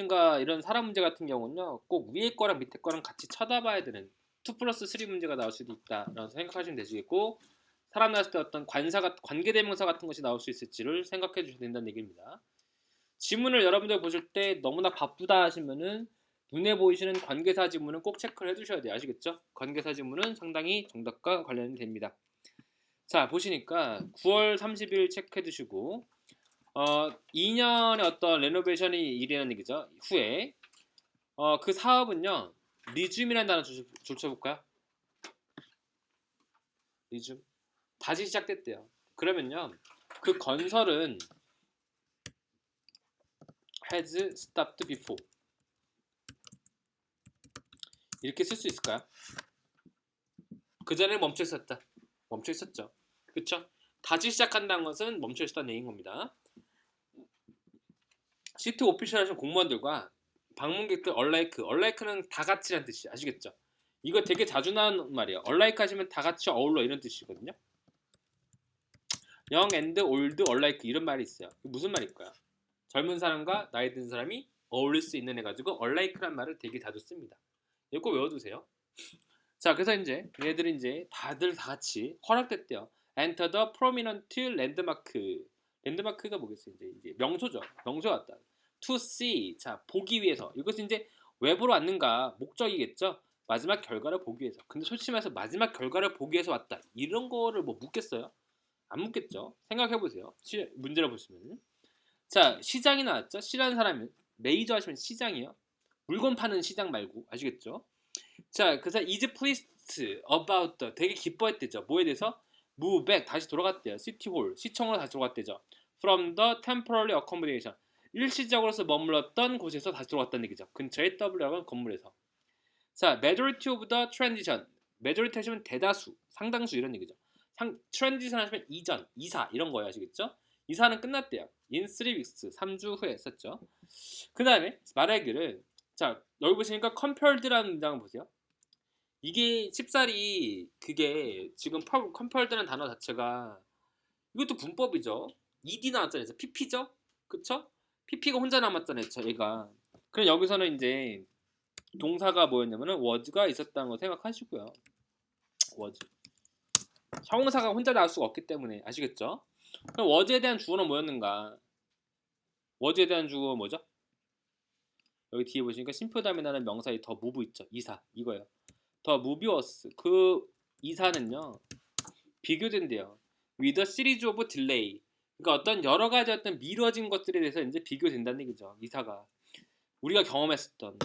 가 이런 사람 문제 같은 경우는요, 꼭 위에 거랑 밑에 거랑 같이 쳐다봐야 되는 2 플러스 3 문제가 나올 수도 있다라고 생각하시면 되시겠고, 사람 나왔을 때 어떤 관계대명사 같은 것이 나올 수 있을지를 생각해 주셔야 된다는 얘기입니다. 지문을 여러분들 보실 때 너무나 바쁘다 하시면은 눈에 보이시는 관계사 지문은 꼭 체크를 해두셔야 돼요. 아시겠죠? 관계사 지문은 상당히 정답과 관련이 됩니다. 자, 보시니까 9월 30일 체크해 두시고 2년의 어떤 레노베이션이 일어나는 얘기죠. 후에 그 사업은요, 리즘이라는 단어 줄쳐볼까요? 리즘. 다시 시작됐대요. 그러면요, 그 건설은 has stopped before 이렇게 쓸 수 있을까요? 그 전에 멈춰 있었다. 멈춰 있었죠. 그쵸? 다시 시작한다는 것은 멈춰 있었다는 얘기인 겁니다. 시티 오피셜 하신 공무원들과 방문객들 얼라이크는 다 같이라는 뜻이 아시겠죠? 이거 되게 자주 나오는 말이에요. 얼라이크 하시면 다 같이 어울러 이런 뜻이거든요. young and old alike 이런 말이 있어요. 무슨 말일까요? 젊은 사람과 나이 든 사람이 어울릴 수 있는 애 가지고 alike란 말을 되게 자주 씁니다. 이거 꼭 외워두세요. 자, 그래서 이제 얘들이 이제 다들 다 같이 허락됐대요. Enter the prominent landmark. 랜드마크가 뭐겠어요? 이제 명소죠. 명소 같다. To see. 자, 보기 위해서. 이것은 이제 외부로 왔는가 목적이겠죠. 마지막 결과를 보기 위해서. 근데 솔직히 말해서 마지막 결과를 보기 위해서 왔다. 이런 거를 뭐 묻겠어요? 안 묻겠죠. 생각해 보세요. 문제를 보시면. 자, 시장이 나왔죠. C라는 사람은 메이저 하시면 시장이요. 물건 파는 시장 말고 아시겠죠? 자, 그래서 is pleased about the 되게 기뻐했대죠. 뭐에 대해서? move back 다시 돌아갔대요. city hall 시청으로 다시 돌아갔대죠. from the temporary accommodation 일시적으로서 머물렀던 곳에서 다시 돌아갔다는 얘기죠. 근처에 W라는 건물에서. 자, majority of the transition majority 하시면 대다수, 상당수 이런 얘기죠. transition 하시면 이전, 이사 이런 거예요. 아시겠죠? 이사는 끝났대요. in 3 weeks 3주 후에 썼죠. 그 다음에 말하기를 자, 여기 보시니까 compared라는 문장을 보세요. 이게 쉽사리 그게 지금 컴펄드라는 단어 자체가 이것도 문법이죠. ed 나왔잖아요. pp죠? 그쵸? pp가 혼자 남았잖아요. 얘가. 그럼 여기서는 이제 동사가 뭐였냐면은 was가 있었다는 거 생각하시고요. was. 형용사가 혼자 나올 수가 없기 때문에 아시겠죠? 그럼 was에 대한 주어는 뭐였는가? was에 대한 주어 뭐죠? 여기 뒤에 보시니까 심표 다음에 나는 명사의 더 move 있죠. 이사 이거예요. 더 move was 그 이사는요. 비교된대요. with a series of delay. 그러니까 어떤 여러 가지 어떤 미뤄진 것들에 대해서 이제 비교된다는 얘기죠. 이사가 우리가 경험했었던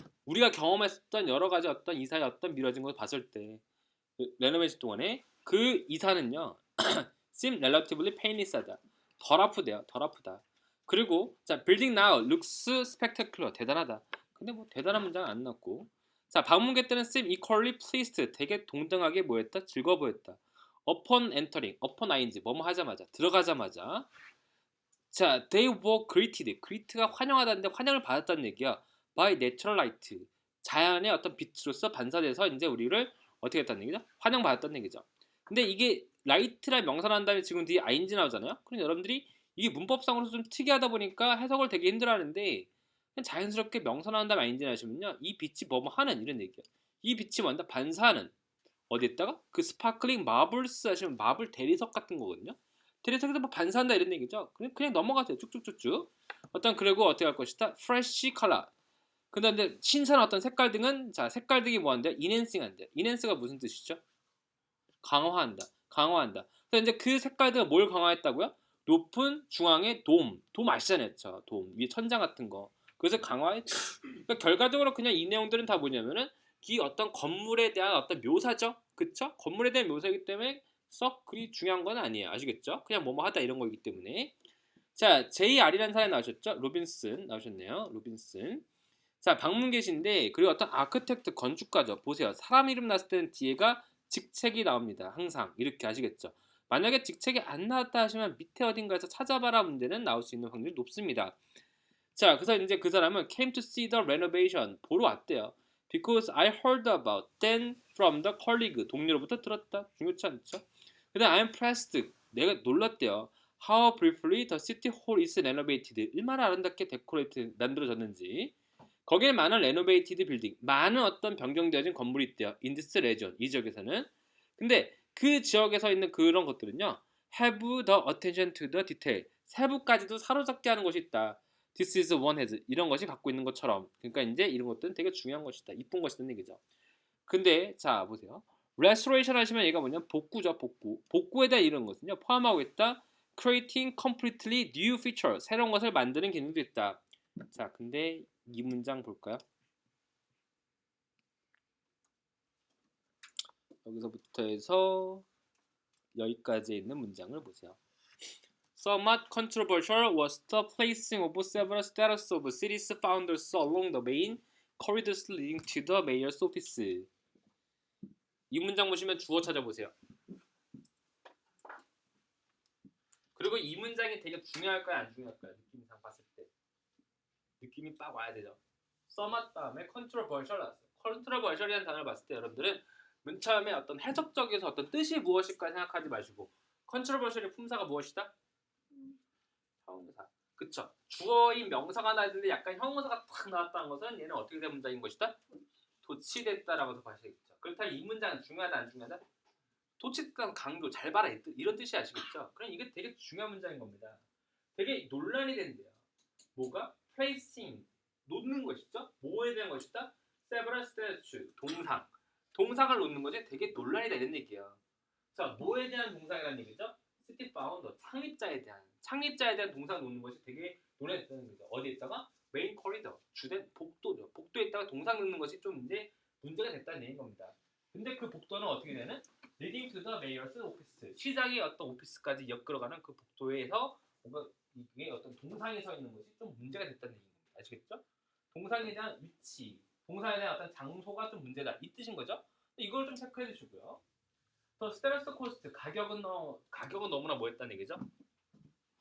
여러 가지 어떤 이사의 어떤 미뤄진 것을 봤을 때 레노베이션 동안에 그 이사는요. seem relatively painless하다. 덜 아프대요. 덜 아프다. 그리고 자, building now looks spectacular. 대단하다. 근데 뭐 대단한 문장은 안 나왔고. 자, 방문객들은 seem equally pleased. 되게 동등하게 뭐였다? 즐거워 보였다. upon entering, upon ing, 뭐뭐 하자마자, 들어가자마자. 자, they were greeted. greet가 환영하다는데 환영을 받았다는 얘기야. by natural light. 자연의 어떤 빛으로서 반사돼서 이제 우리를 어떻게 했다는 얘기죠? 환영받았다는 얘기죠. 근데 이게 light라는 명사를 한 다음에 지금 뒤에 ing 나오잖아요. 그럼 여러분들이 이게 문법상으로 좀 특이하다 보니까 해석을 되게 힘들어하는데 그냥 자연스럽게 명사 나온 다음에 ing 하시면요. 이 빛이 뭐뭐 하는 이런 얘기야. 이 빛이 뭔다? 반사하는. 어디에다가? 그 스파클링 마블스 하시면 마블 대리석 같은 거거든요. 대리석에서 뭐 반사한다 이런 얘기죠. 그냥 넘어가세요. 쭉쭉쭉쭉. 그리고 어떻게 할 것이다? 프레쉬 컬러. 근데 신선한 어떤 색깔 등은 자, 색깔 등이 뭐한대? 인핸싱 한대. 인핸스가 무슨 뜻이죠? 강화한다. 강화한다. 그래서 이제 그 색깔 등을 뭘 강화했다고요? 높은 중앙의 돔 아시잖아요. 돔. 위에 천장 같은 거. 그래서 강화했죠. 그러니까 결과적으로 그냥 이 내용들은 다 뭐냐면은 이 어떤 건물에 대한 어떤 묘사죠. 그쵸? 건물에 대한 묘사이기 때문에 썩 그리 중요한 건 아니에요. 아시겠죠? 그냥 뭐뭐 하다 이런 거이기 때문에. 자, JR이라는 사람이 나오셨죠? 로빈슨 나오셨네요. 로빈슨. 자, 방문객인데 그리고 어떤 아크텍트 건축가죠. 보세요. 사람 이름 났을 때는 뒤에가 직책이 나옵니다. 항상 이렇게 아시겠죠? 만약에 직책이 안 나왔다 하시면 밑에 어딘가에서 찾아봐라 문제는 나올 수 있는 확률이 높습니다. 자, 그래서 이제 그 사람은 came to see the renovation 보러 왔대요. Because I heard about then from the colleague 동료로부터 들었다. 중요치 않죠? 그다음 I'm impressed 내가 놀랐대요. How briefly the city hall is renovated 얼마나 아름답게 데코레이트 만들어졌는지. 거기는 많은 레노베이티드 빌딩, 많은 어떤 변경되어진 건물이 있대요. in this region, 이 지역에서는. 근데 그 지역에서 있는 그런 것들은요, have the attention to the detail, 세부까지도 사로잡게 하는 것이 있다. This is one has, 이런 것이 갖고 있는 것처럼. 그러니까 이제 이런 것들은 되게 중요한 것이다. 이쁜 것이라는 얘기죠. 근데 자 보세요. restoration 하시면 얘가 뭐냐? 복구죠. 복구. 복구에 대한 이런 것은요, 포함하고 있다. creating completely new feature, 새로운 것을 만드는 기능도 있다. 자, 근데 이 문장 볼까요? 여기서부터 해서 여기까지 있는 문장을 보세요. Somewhat controversial was the placing of several statues of city's founders along the main corridors leading to the mayor's office. 이 문장 보시면 주어 찾아보세요. 그리고 이 문장이 되게 중요할까요, 안 중요할까요? 느낌상 봤을 때 느낌이 빡 와야 되죠. somewhat 다음에 controversial 나왔어요. controversial이라는 단어를 봤을 때 여러분들은 맨 처음에 어떤 해석적에서 어떤 뜻이 무엇일까 생각하지 마시고, controversial의 품사가 무엇이다? 형용사. 그쵸? 주어인 명사가 나왔는데 약간 형용사가 탁 나왔다는 것은 얘는 어떻게 된 문장인 것이다? 도치됐다라고 봐야겠죠. 그렇다면 이 문장은 중요하다 안 중요하다? 도치됐다는 강조, 잘 봐라 이런 뜻이 아시겠죠? 그럼 이게 되게 중요한 문장인 겁니다. 되게 논란이 된대요. 뭐가? placing, 놓는 것이죠? 뭐에 대한 것이다? several statues, 동상. 동상을 놓는 것이 되게 논란이 되는 얘기예요. 자, 뭐에 대한 동상이라는 얘기죠? city founder, 창립자에 대한 동상을 놓는 것이 되게 논란이 됐다는 거죠. 어디에 있다가? 메인 코리더, 주된 복도죠. 복도에 있다가 동상 놓는 것이 좀 이제 문제가 됐다는 얘기인 겁니다. 근데 그 복도는 어떻게 되는? leading to the mayor's office, 시장의 어떤 오피스까지 엮으러가는 그 복도에서 뭔가 이게 어떤 동상에 서 있는 것이 좀 문제가 됐다는 얘기인 겁니다. 아시겠죠? 동상에 대한 위치, 동상에 대한 어떤 장소가 좀 문제다, 이 뜻인 거죠. 이걸 좀 체크해 주시고요. 더 스테레스 코스트, 가격은 너무나 뭐였다는 얘기죠?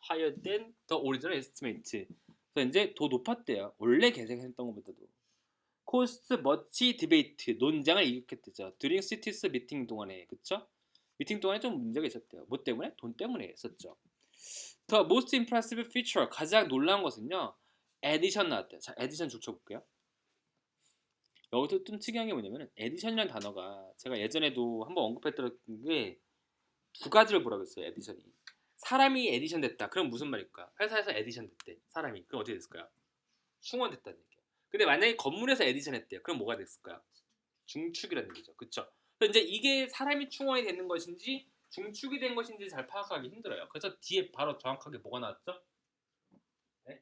higher than the original estimate. 그래서 이제 더 높았대요. 원래 계획했던 것보다도. 코스트 머치 디베이트, 논쟁을 일으켰대죠. during cities 미팅 동안에, 그쵸? 미팅 동안에 좀 문제가 있었대요. 뭐 때문에? 돈 때문에 있었죠. The most impressive feature, 가장 놀라운 것은요, 에디션 나왔대요. 자, 에디션 줄쳐볼게요. 여기서 좀 특이한 게 뭐냐면, 에디션이라는 단어가 제가 예전에도 한번 언급했던 게 두 가지를 보라고 했어요. 에디션이. 사람이 에디션 됐다. 그럼 무슨 말일까? 회사에서 에디션 됐대. 사람이. 그럼 어떻게 됐을까요? 충원됐다는 얘기예요. 근데 만약에 건물에서 에디션 했대요. 그럼 뭐가 됐을까요? 중축이라는 얘기죠. 그쵸? 그래서 이제 이게 사람이 충원이 되는 것인지 중축이 된 것인지 잘 파악하기 힘들어요. 그래서 뒤에 바로 정확하게 뭐가 나왔죠? 네?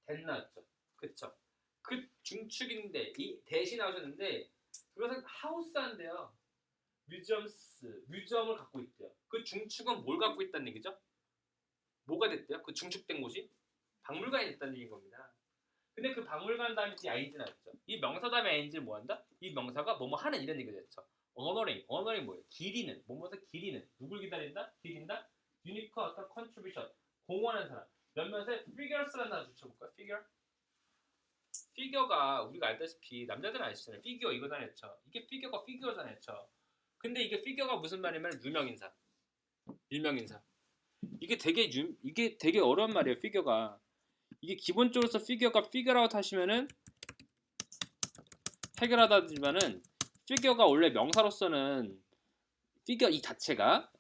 된 나왔죠. 그쵸? 그 중축인데 이 대시 나오셨는데 그것은 하우스한데요. 뮤지엄을 갖고 있대요. 그 중축은 뭘 갖고 있다는 얘기죠? 뭐가 됐대요? 그 중축된 곳이 박물관이 됐다는 얘기인 겁니다. 근데 그 박물관 다음에 ing 나왔죠. 이 명사 다음에 ing를 뭐 한다? 이 명사가 뭐뭐 하는 이런 얘기가 됐죠. honoring 뭐예요? 기리는, 뭐뭐서 기리는, 누굴 기다린다? 기린다? unique 어떤 contribution, 공헌한 사람. 몇몇의 figures라는 단어 붙여볼까요? 피겨가 우리가 알다시피 남자들은 아시잖아요. 피겨 이거 다녔죠. 이게 피겨가 피겨 다녔죠. 근데 이게 피겨가 무슨 말이냐면 유명인사. 이게 되게 어려운 말이에요. 피겨가. 이게 기본적으로서 피겨가 피겨라고 하시면은 해결하다지만은 피겨가 원래 명사로서는 피겨 이 자체가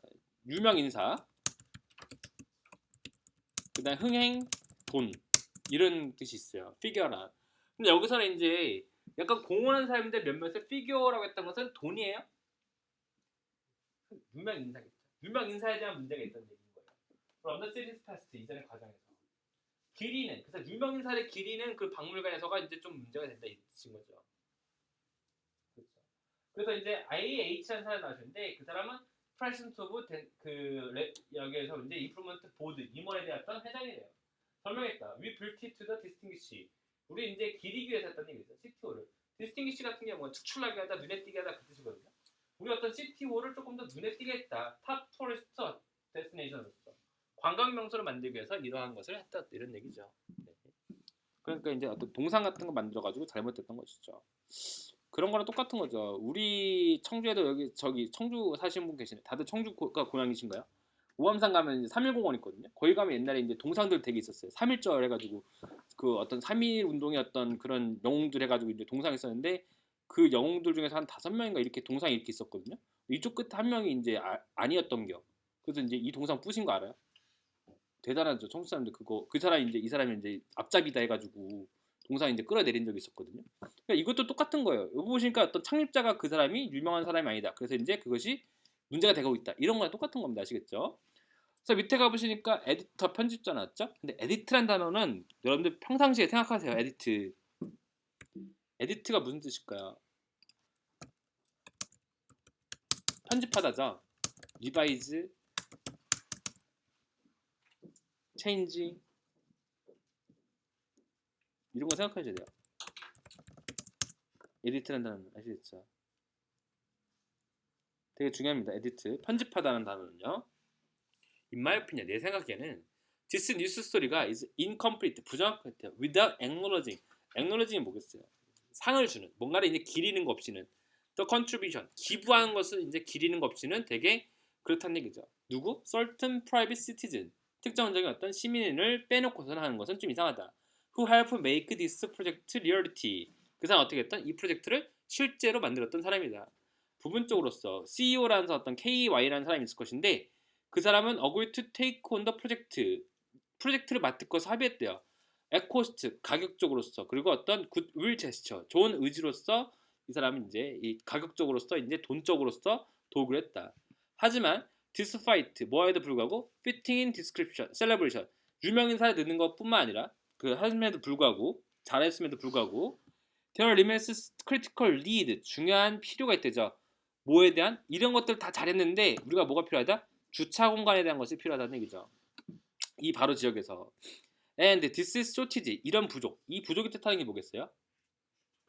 유명인사, 그다음 흥행, 돈 이런 뜻이 있어요. 피겨라. 근데 여기서는 이제 약간 공헌한 사람인데 몇몇의 피겨라고 했던 것은 돈이에요? 유명 인사겠죠. 유명 인사에 대한 문제가 있다는 얘기인 거예요. From the city's past, 이전의 과정에서 길이는, 그래서 유명 인사의 길이는 그 박물관에서가 이제 좀 문제가 된다 이 뜻인 거죠. 그렇죠. 그래서 이제 IH라는 사람이 나왔는데 그 사람은 President of 여기에서 이제 Improvement Board 임원에 대한 회장이래요. 설명했다. We built it to the distinguish. 우리 이제 기리기 위해서 했다는 얘기죠. CTO를. distinguish 같은 경우는 특출나게 하다, 눈에 띄게 하다 그 뜻이거든요. 우리 어떤 CTO를 조금 더 눈에 띄게 했다. 탑 토리스트 데스티네이션으로서 관광 명소를 만들기 위해서 이러한 것을 했다 이런 얘기죠. 네. 그러니까 이제 어떤 동상 같은 거 만들어가지고 잘못됐던 것이죠. 그런 거랑 똑같은 거죠. 우리 청주에도 여기 저기 청주 사시는 분 계시네. 다들 청주가 고향이신가요? 오암산 가면 이제 3.1공원 있거든요. 거기 가면 옛날에 이제 동상들 되게 있었어요. 3.1절 해가지고 그 어떤 3.1 운동의 어떤 그런 영웅들 해가지고 이제 동상 있었는데 그 영웅들 중에서 한 5명인가 이렇게 동상이 이렇게 있었거든요. 이쪽 끝에 한 명이 이제 아니었던 겨. 그래서 이제 이 동상 부신 거 알아요? 대단하죠. 청소 사람들 그거 그 사람이 이제 이 사람이 이제 앞잡이다 해가지고 동상 이제 끌어내린 적이 있었거든요. 그러니까 이것도 똑같은 거예요. 여기 보시니까 어떤 창립자가 그 사람이 유명한 사람이 아니다. 그래서 이제 그것이 문제가 되고 있다. 이런 거랑 똑같은 겁니다. 아시겠죠? 그래서 밑에 가보시니까 에디터 편집자 나왔죠? 근데 에디트란 단어는 여러분들 평상시에 생각하세요. 에디트. 에디트가 무슨 뜻일까요? 편집하다죠. 리바이즈, 체인지 이런 거 생각하셔야 돼요. 에디트란 단어는 아시겠죠? 되게 중요합니다. 에디트. 편집하다는 단어는요. In my opinion, 내 생각에는 this news story가 is incomplete, 부정확해요. Without acknowledging. acknowledging이 뭐겠어요? 상을 주는, 뭔가를 이제 기리는 거 없이는 the contribution, 기부하는 것을 이제 기리는 거 없이는 되게 그렇다는 얘기죠. 누구? certain private citizen, 특정적인 어떤 시민을 빼놓고서는 하는 것은 좀 이상하다. Who help make this project reality. 그 사람 어떻게 했던? 이 프로젝트를 실제로 만들었던 사람이다. 부분적으로서 CEO라는 어떤 KY라는 사람이 있을 것인데 그 사람은 agree to take on the project, 프로젝트를 맡을 것을 합의했대요. at cost, 가격적으로서, 그리고 어떤 goodwill gesture, 좋은 의지로서 이 사람은 이제 이 가격적으로서 이제 돈적으로서 도구를 했다. 하지만 despite 뭐에도 불구하고 fitting in description, celebration, 유명인사를 넣는 것뿐만 아니라 그 함에도 불구하고 잘했음에도 불구하고 there remains critical need, 중요한 필요가 있대죠. 뭐에 대한? 이런 것들 다 잘했는데 우리가 뭐가 필요하다? 주차 공간에 대한 것이 필요하다는 얘기죠. 이 바로 지역에서. And this is shortage, 이런 부족. 이 부족이 뜻하는 게 뭐겠어요?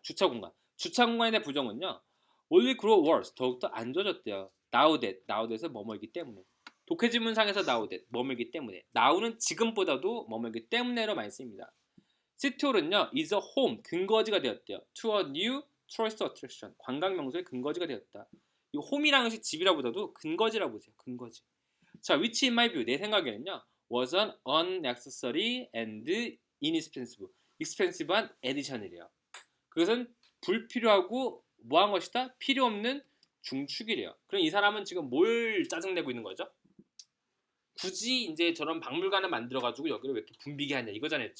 주차 공간. 주차 공간에 대한 부족은요. only grow worse, 더욱더 안 좋아졌대요. now that에서 뭐뭐이기 때문에. 독해지문상에서 now that, 뭐뭐이기 때문에. now는 지금보다도 뭐뭐이기 때문에로 많이 쓰입니다. 시티홀은요, is a home, 근거지가 되었대요. to a new tourist attraction, 관광 명소의 근거지가 되었다. 이 home이라는 것이 집이라보다도 근거지라고 보세요. 근거지. 자, which in my view, 내 생각에는요, was an unnecessary and inexpensive, expensive한 addition이래요. 그것은 불필요하고 뭐한 것이다? 필요 없는 중축이래요. 그럼 이 사람은 지금 뭘 짜증내고 있는 거죠? 굳이 이제 저런 박물관을 만들어가지고 여기를 왜 이렇게 붐비게 하냐 이거잖아요.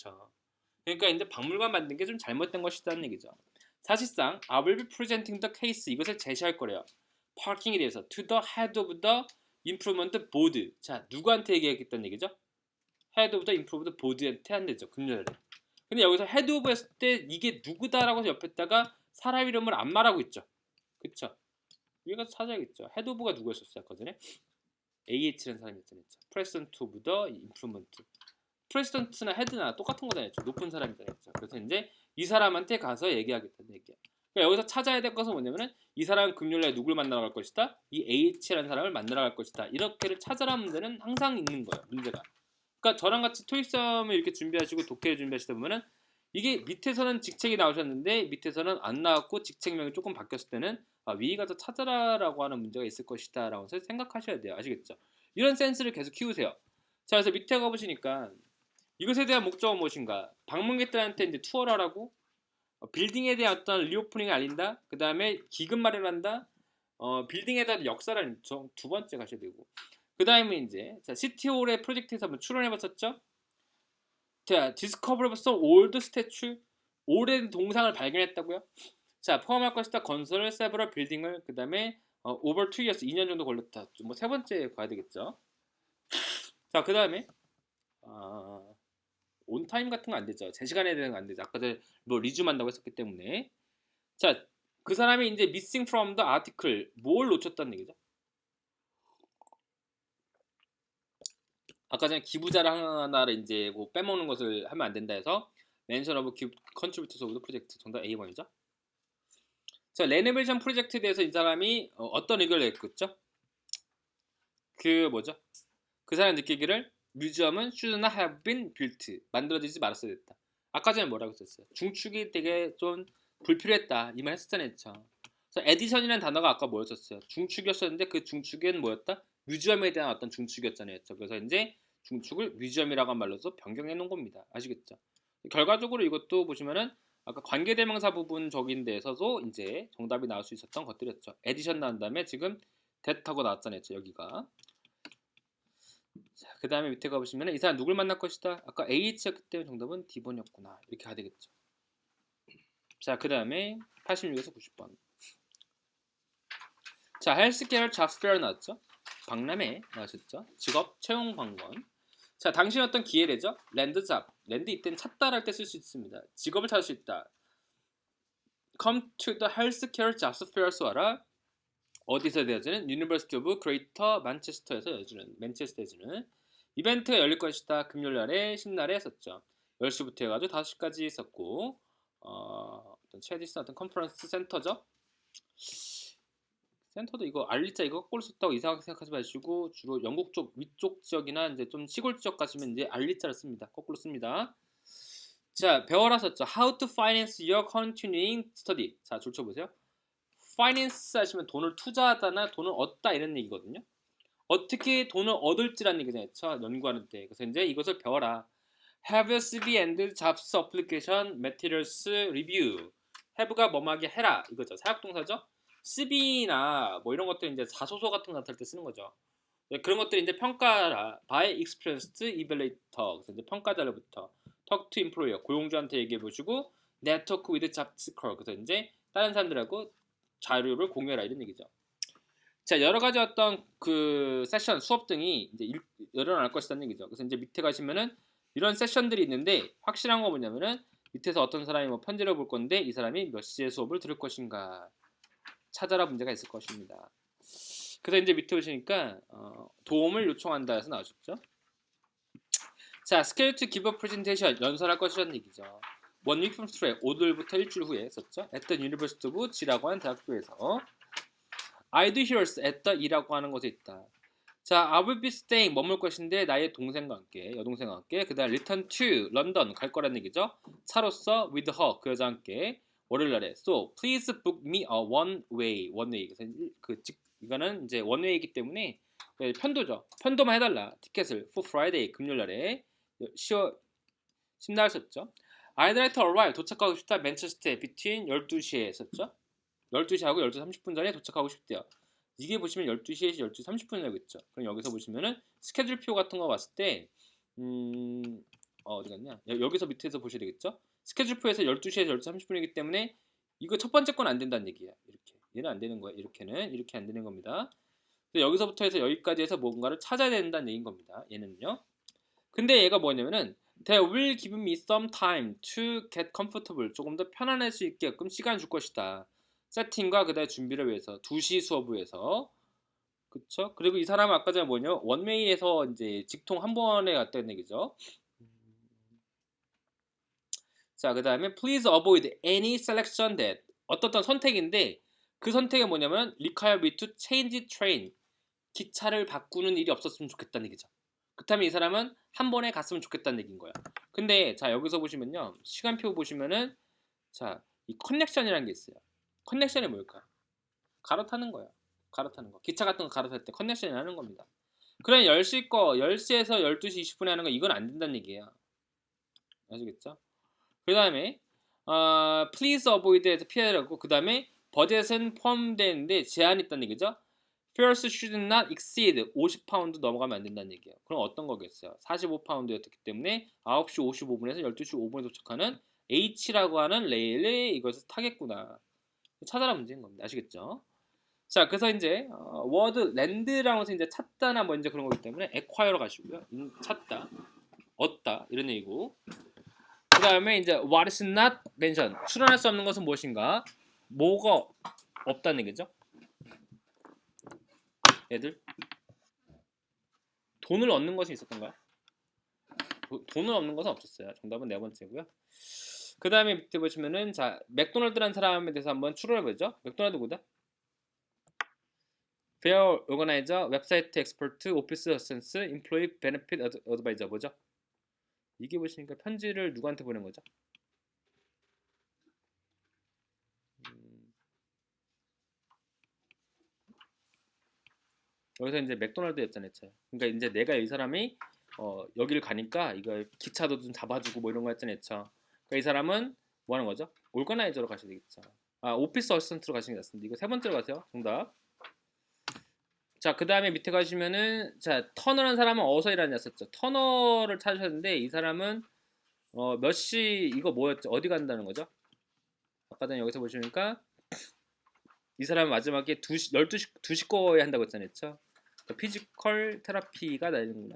그러니까 이제 박물관 만든 게 좀 잘못된 것이다는 얘기죠. 사실상 I will be presenting the case, 이것을 제시할 거래요. 파킹에 대해서 to the head of the improvement board. 자, 누구한테 얘기하겠다는 얘기죠? head of the improvement board한테 한대죠. 금요일에. 근데 여기서 head of 했을 때 이게 누구다라고 해서 옆에다가 사람 이름을 안 말하고 있죠. 그쵸? 위에 가서 찾아야겠죠. head of가 누구였었어요? 아까 전에 AH라는 사람이 있잖아요. president of the improvement. 프레시던트나 헤드나 똑같은 거잖아요. 높은 사람이잖아요. 그래서 이제 이 사람한테 가서 얘기하겠다는 얘기야. 그러니까 여기서 찾아야 될 것은 뭐냐면은 이 사람은 금요일에 누굴 만나러 갈 것이다. 이 H라는 사람을 만나러 갈 것이다. 이렇게를 찾아라 문제는 항상 있는 거예요. 문제가. 그러니까 저랑 같이 토익 시험을 이렇게 준비하시고 독해를 준비하시다 보면은 이게 밑에서는 직책이 나오셨는데 밑에서는 안 나왔고 직책명이 조금 바뀌었을 때는 위에 가서 찾아라라고 하는 문제가 있을 것이다라고 생각하셔야 돼요. 아시겠죠? 이런 센스를 계속 키우세요. 자, 그래서 밑에 가보시니까 이것에 대한 목적은 무엇인가? 방문객들한테 이제 투어를 하라고, 빌딩에 대한 어떤 리오프닝을 알린다. 그 다음에 기금 마련한다. 빌딩에 대한 역사를 두 번째 가셔야 되고. 그 다음에 이제 자, 시티홀의 프로젝트에서 한번 출연해봤었죠. 자, 디스커버리 some old statue, 오랜 동상을 발견했다고요. 자, 포함할 것이다. 건설을 several 빌딩을, 그 다음에 over 2 years, 2년 정도 걸렸다. 뭐 세 번째 가야 되겠죠. 자, 그 다음에 온타임 같은 거 안 되죠. 제 시간에 대한 거 안 되죠. 아까 전에 뭐 리줌 한다고 했었기 때문에. 자, 그 사람이 이제 missing from the article, 뭘 놓쳤다는 얘기죠? 아까 전에 기부자를 하나를 이제 뭐 빼먹는 것을 하면 안 된다 해서 mention of contributors of the project, 정답 A번이죠. 자, 레노베이션 프로젝트에 대해서 이 사람이 어떤 의견을 냈겠죠? 그 뭐죠? 그 사람이 느끼기를 뮤지엄은 should not have been built, 만들어지지 말았어야 됐다. 아까 전에 뭐라고 했었어요? 중축이 되게 좀 불필요했다 이 말 했었잖아요. 그래서 에디션이라는 단어가 아까 뭐였었어요? 중축이었었는데 그 중축은 뭐였다? 뮤지엄에 대한 어떤 중축이었잖아요. 그래서 이제 중축을 뮤지엄이라고 한 말로서 변경해 놓은 겁니다. 아시겠죠? 결과적으로 이것도 보시면은 아까 관계대명사 부분적인 데에서도 이제 정답이 나올 수 있었던 것들이었죠. 에디션 나온 다음에 지금 that하고 나왔잖아요. 여기가. 자, 그 다음에 밑에 가보시면 이 사람 누굴 만날 것이다. 아까 H였기 때문에 정답은 D번이었구나. 이렇게 가야 되겠죠. 자, 그 다음에 86에서 90번. 자, 헬스케어 잡스페어 나왔죠. 박람회 나왔었죠. 직업 채용 관건. 자, 당신 어떤 기회래죠? 랜드 잡. 랜드 이때는 찾다랄 때 쓸 수 있습니다. 직업을 찾을 수 있다. Come to the healthcare jobs fair에서 와라. 어디서 되어지는? University of Greater Manchester에서 열리는 맨체스터에 열리는 이벤트가 열릴 것이다. 금요일날에 신날에 했었죠. 10시부터 해가지고 5시까지 있었고 어떤 체디슨 어떤 컨퍼런스 센터죠. 센터도 이거 알리자 이거 거꾸로 썼다고 이상하게 생각하지 마시고 주로 영국 쪽 위쪽 지역이나 이제 좀 시골 지역 가시면 이제 알리자를 씁니다. 거꾸로 씁니다. 자, 배워라 썼죠. How to finance your continuing study. 자, 줄쳐 보세요. finance 하시면 돈을 투자하다나 돈을 얻다 이런 얘기거든요. 어떻게 돈을 얻을지라는 얘기잖아요. 연구하는 때. 그래서 이제 이것을 배워라. Have a CV and jobs application materials review. have가 뭐뭐하게 해라 이거죠. 사역동사죠. CV나 뭐 이런 것들 이제 자소서 같은 거 나타낼 때 쓰는 거죠. 그런 것들이 이제 평가라. by experienced evaluator. 그래서 이제 평가자로부터 talk to employer 고용주한테 얘기해 보시고 network with job seeker. 그래서 이제 다른 사람들하고 자료를 공유해라 이런 얘기죠. 자, 여러 가지 어떤 그 세션 수업 등이 이제 일어날 것이라는 얘기죠. 그래서 이제 밑에 가시면은 이런 세션들이 있는데 확실한 거 뭐냐면은 밑에서 어떤 사람이 뭐 편지를 볼 건데 이 사람이 몇 시에 수업을 들을 것인가 찾아라 문제가 있을 것입니다. 그래서 이제 밑에 보시니까 도움을 요청한다 해서 나오셨죠. 자, schedule to give a presentation 연설할 것이라는 얘기죠. One week from today, 오늘부터 일주일 후에 했었죠. At the University of G라고 하는 대학교에서 I'd hear at the이라고 하는 곳에 있다. 자, I will be staying 머물 것인데 나의 동생과 함께 여동생과 함께 그다음 return to London 갈 거라는 얘기죠. 차로서 with her 그 여자와 함께 월요일날에 so please book me a one way 그래서 이거는 이제 one way이기 때문에 편도죠. 편도만 해달라 티켓을 for Friday 금요일날에 10날 썼죠. I'd like to arrive 도착하고 싶다 맨체스터에 between 12시에 썼죠. 12시하고 12시 30분 전에 도착하고 싶대요. 이게 보시면 12시에 12시 30분이라고 있죠. 그럼 여기서 보시면은 스케줄표 같은 거 봤을 때 어디 갔냐? 여기서 밑에서 보셔야 되겠죠? 스케줄표에서 12시에서 12시 30분이기 때문에 이거 첫 번째 건 안 된다는 얘기야. 이렇게. 얘는 안 되는 거야. 이렇게는 이렇게 안 되는 겁니다. 그래서 여기서부터 해서 여기까지 해서 뭔가를 찾아야 된다는 얘기인 겁니다. 얘는요. 근데 얘가 뭐냐면은 They will give me some time to get comfortable. 조금 더 편안할 수 있게끔 시간 줄 것이다. 세팅과 그다음에 준비를 위해서 2시 수업을 위해서 그쵸? 그리고 이 사람은 아까 전에 뭐냐 원웨이에서 이제 직통 한 번에 갔다는 얘기죠. 자, 그 다음에 please avoid any selection that 어떤 선택인데 그 선택이 뭐냐면 require me to change train 기차를 바꾸는 일이 없었으면 좋겠다는 얘기죠. 그렇다면 이 사람은 한 번에 갔으면 좋겠다는 얘기인 거야. 근데 자 여기서 보시면요 시간표 보시면은 자 이 커넥션이라는 게 있어요. 커넥션이 뭘까? 갈아타는 거야. 갈아타는 거. 기차 같은 거 갈아탈 때 커넥션이 하는 겁니다. 그럼 10시 거 10시에서 12시 20분에 하는 거 이건 안 된다는 얘기예요. 아시겠죠? 그 다음에 please avoid에서 피하라고 그 다음에 버젯은 포함되는데 제한이 있다는 얘기죠. fares should not exceed 50파운드 넘어가면 안 된다는 얘기예요. 그럼 어떤 거겠어요? 45파운드였기 때문에 9시 55분에서 12시 5분에 도착하는 H라고 하는 레일에 이것을 타겠구나. 찾아라 문제인 겁니다. 아시겠죠? 자, 그래서 이제 워드 랜드라고 해서 이제 찾다나 뭐 이제 그런 거기 때문에 acquire로 가시고요. 찾다, 얻다 이런 얘기고. 그 다음에 이제 what is not mentioned 출연할 수 없는 것은 무엇인가? 뭐가 없다는 얘기죠. 애들 돈을 얻는 것이 있었던가요? 돈을 얻는 것은 없었어요. 정답은 네 번째고요. 그 다음에 밑에 보시면은 자 맥도날드라는 사람에 대해서 한번 추론해보죠. 맥도날드 누구다? Fair Organizer, 웹사이트 엑스퍼트, 오피스 어센스, 임플로이 베네핏 어드바이저 뭐죠? 이게 보시니까 편지를 누구한테 보낸 거죠? 여기서 이제 맥도날드였잖아요. 그러니까 이제 내가 이 사람이 여기를 가니까 이거 기차도 좀 잡아주고 뭐 이런 거 했잖아요. 그러니까 이 사람은 뭐 하는 거죠? 올거나이저로 가셔야 되겠죠. 아, 오피스 어시스턴트로 가시는 게 낫습니다. 이거 세 번째로 가세요. 정답. 자, 그 다음에 밑에 가시면은, 자, 터너라는 사람은 어디서 일하냐었죠. 터너를 찾으셨는데, 이 사람은, 몇 시, 이거 뭐였죠? 어디 간다는 거죠? 아까 전에 여기서 보시니까, 이 사람은 마지막에 2시, 12시, 2시 거에 한다고 했잖아요. 그쵸? 피지컬 테라피가 나는구나.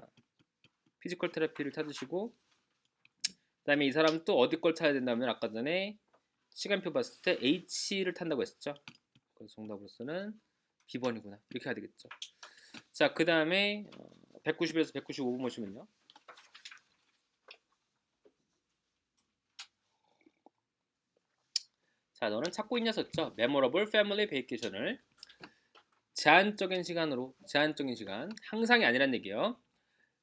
피지컬 테라피를 찾으시고, 그 다음에 이 사람은 또 어디 걸 찾아야 된다면, 아까 전에 시간표 봤을 때 H를 탄다고 했었죠. 그래서 정답으로서는 B번이구나. 이렇게 해야 되겠죠. 자, 그 다음에 190에서 195번 보시면요. 자, 너는 찾고 있냐었죠. Memorable Family Vacation을 제한적인 시간으로, 제한적인 시간, 항상이 아니란 얘기예요.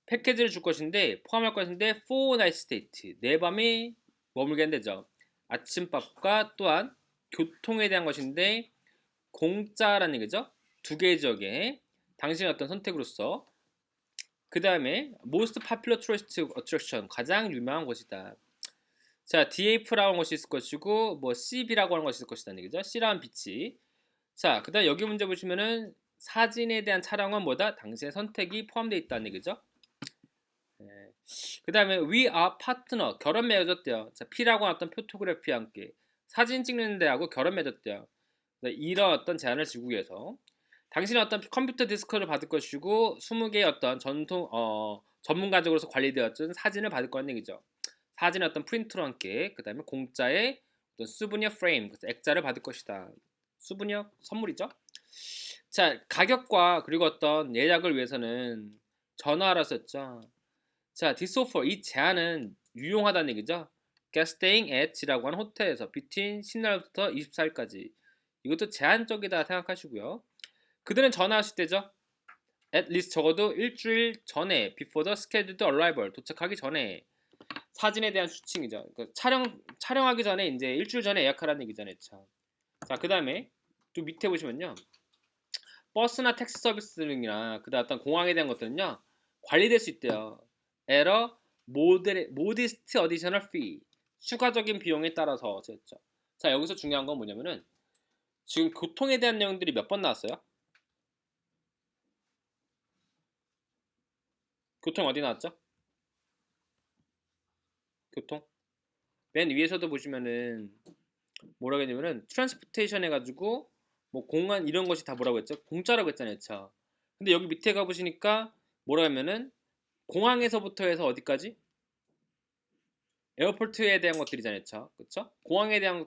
패키지를 줄 것인데, 포함할 것인데, 4night stay, 네 밤이 머물게 한대죠. 아침밥과 또한 교통에 대한 것인데, 공짜라는 얘기죠. 두 개의 지역에 당신의 어떤 선택으로서 그 다음에 most popular tourist attraction 가장 유명한 곳이다. 자, DAF라고 하는 것이 있을 것이고 뭐 CB라고 하는 것이 있을 것이다 얘기죠. C라는 빛이. 자, 그 다음 여기 문제 보시면은 사진에 대한 촬영은 뭐다? 당신의 선택이 포함되어 있다는 얘기죠. 네. 그 다음에 we are partner 결혼 맺어졌대요. 자, P라고 하는 어떤 포토그래피와 함께 사진 찍는 데하고 결혼 맺었대요. 이런 어떤 제안을 지고 위해서 당신은 어떤 컴퓨터 디스크를 받을 것이고 20개의 어떤 전문가적으로서 관리되었던 사진을 받을 거라는 얘기죠. 사진의 어떤 프린트로 함께 그 다음에 공짜의 어떤 수브니어 프레임, 그래서 액자를 받을 것이다. 수브니어 선물이죠. 자, 가격과 그리고 어떤 예약을 위해서는 전화하라 썼죠. 자, this offer 이 제안은 유용하다는 얘기죠. Get staying at이라고 하는 호텔에서 between 10날부터 24일까지 이것도 제한적이다 생각하시고요. 그들은 전화하실 때죠. at least 적어도 일주일 전에 before the scheduled arrival 도착하기 전에 사진에 대한 수칭이죠. 그러니까 촬영하기 전에 이제 일주일 전에 예약하라는 얘기잖아요. 자, 그 다음에 또 밑에 보시면요. 버스나 택시 서비스들이나 그다음 어떤 공항에 대한 것들은요 관리될 수 있대요. 에러 모디스트 어디셔널 피 추가적인 비용에 따라서 였죠. 자, 여기서 중요한 건 뭐냐면은 지금 교통에 대한 내용들이 몇 번 나왔어요? 교통 어디 나왔죠? 교통 맨 위에서도 보시면은 뭐라고 했냐면은 트랜스포테이션 해가지고 뭐 공간 이런 것이 다 뭐라고 했죠? 공짜라고 했잖아요. 차. 근데 여기 밑에 가보시니까 뭐라 하면은 공항에서부터 해서 어디까지? 에어포트에 대한 것들이잖아요. 차. 그쵸? 공항에 대한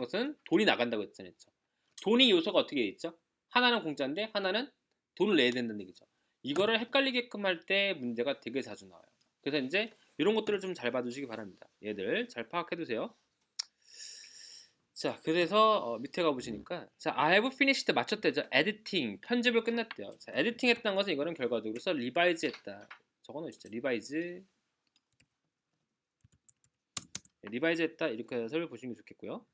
것은 돈이 나간다고 했잖아요. 차. 돈이 요소가 어떻게 돼 있죠? 하나는 공짜인데 하나는 돈을 내야 된다는 얘기죠. 이거를 헷갈리게끔 할 때 문제가 되게 자주 나와요. 그래서 이제 이런 것들을 좀 잘 봐두시기 바랍니다. 얘들 잘 파악해두세요. 자, 그래서 밑에 가보시니까 자, I have finished 맞췄대죠. 에디팅, 편집을 끝냈대요. 자, 에디팅 했다는 것은 이거는 결과적으로서 리바이즈 했다. 적어놓으시죠. 리바이즈 리바이즈 했다. 이렇게 해서 보시는 게 좋겠고요.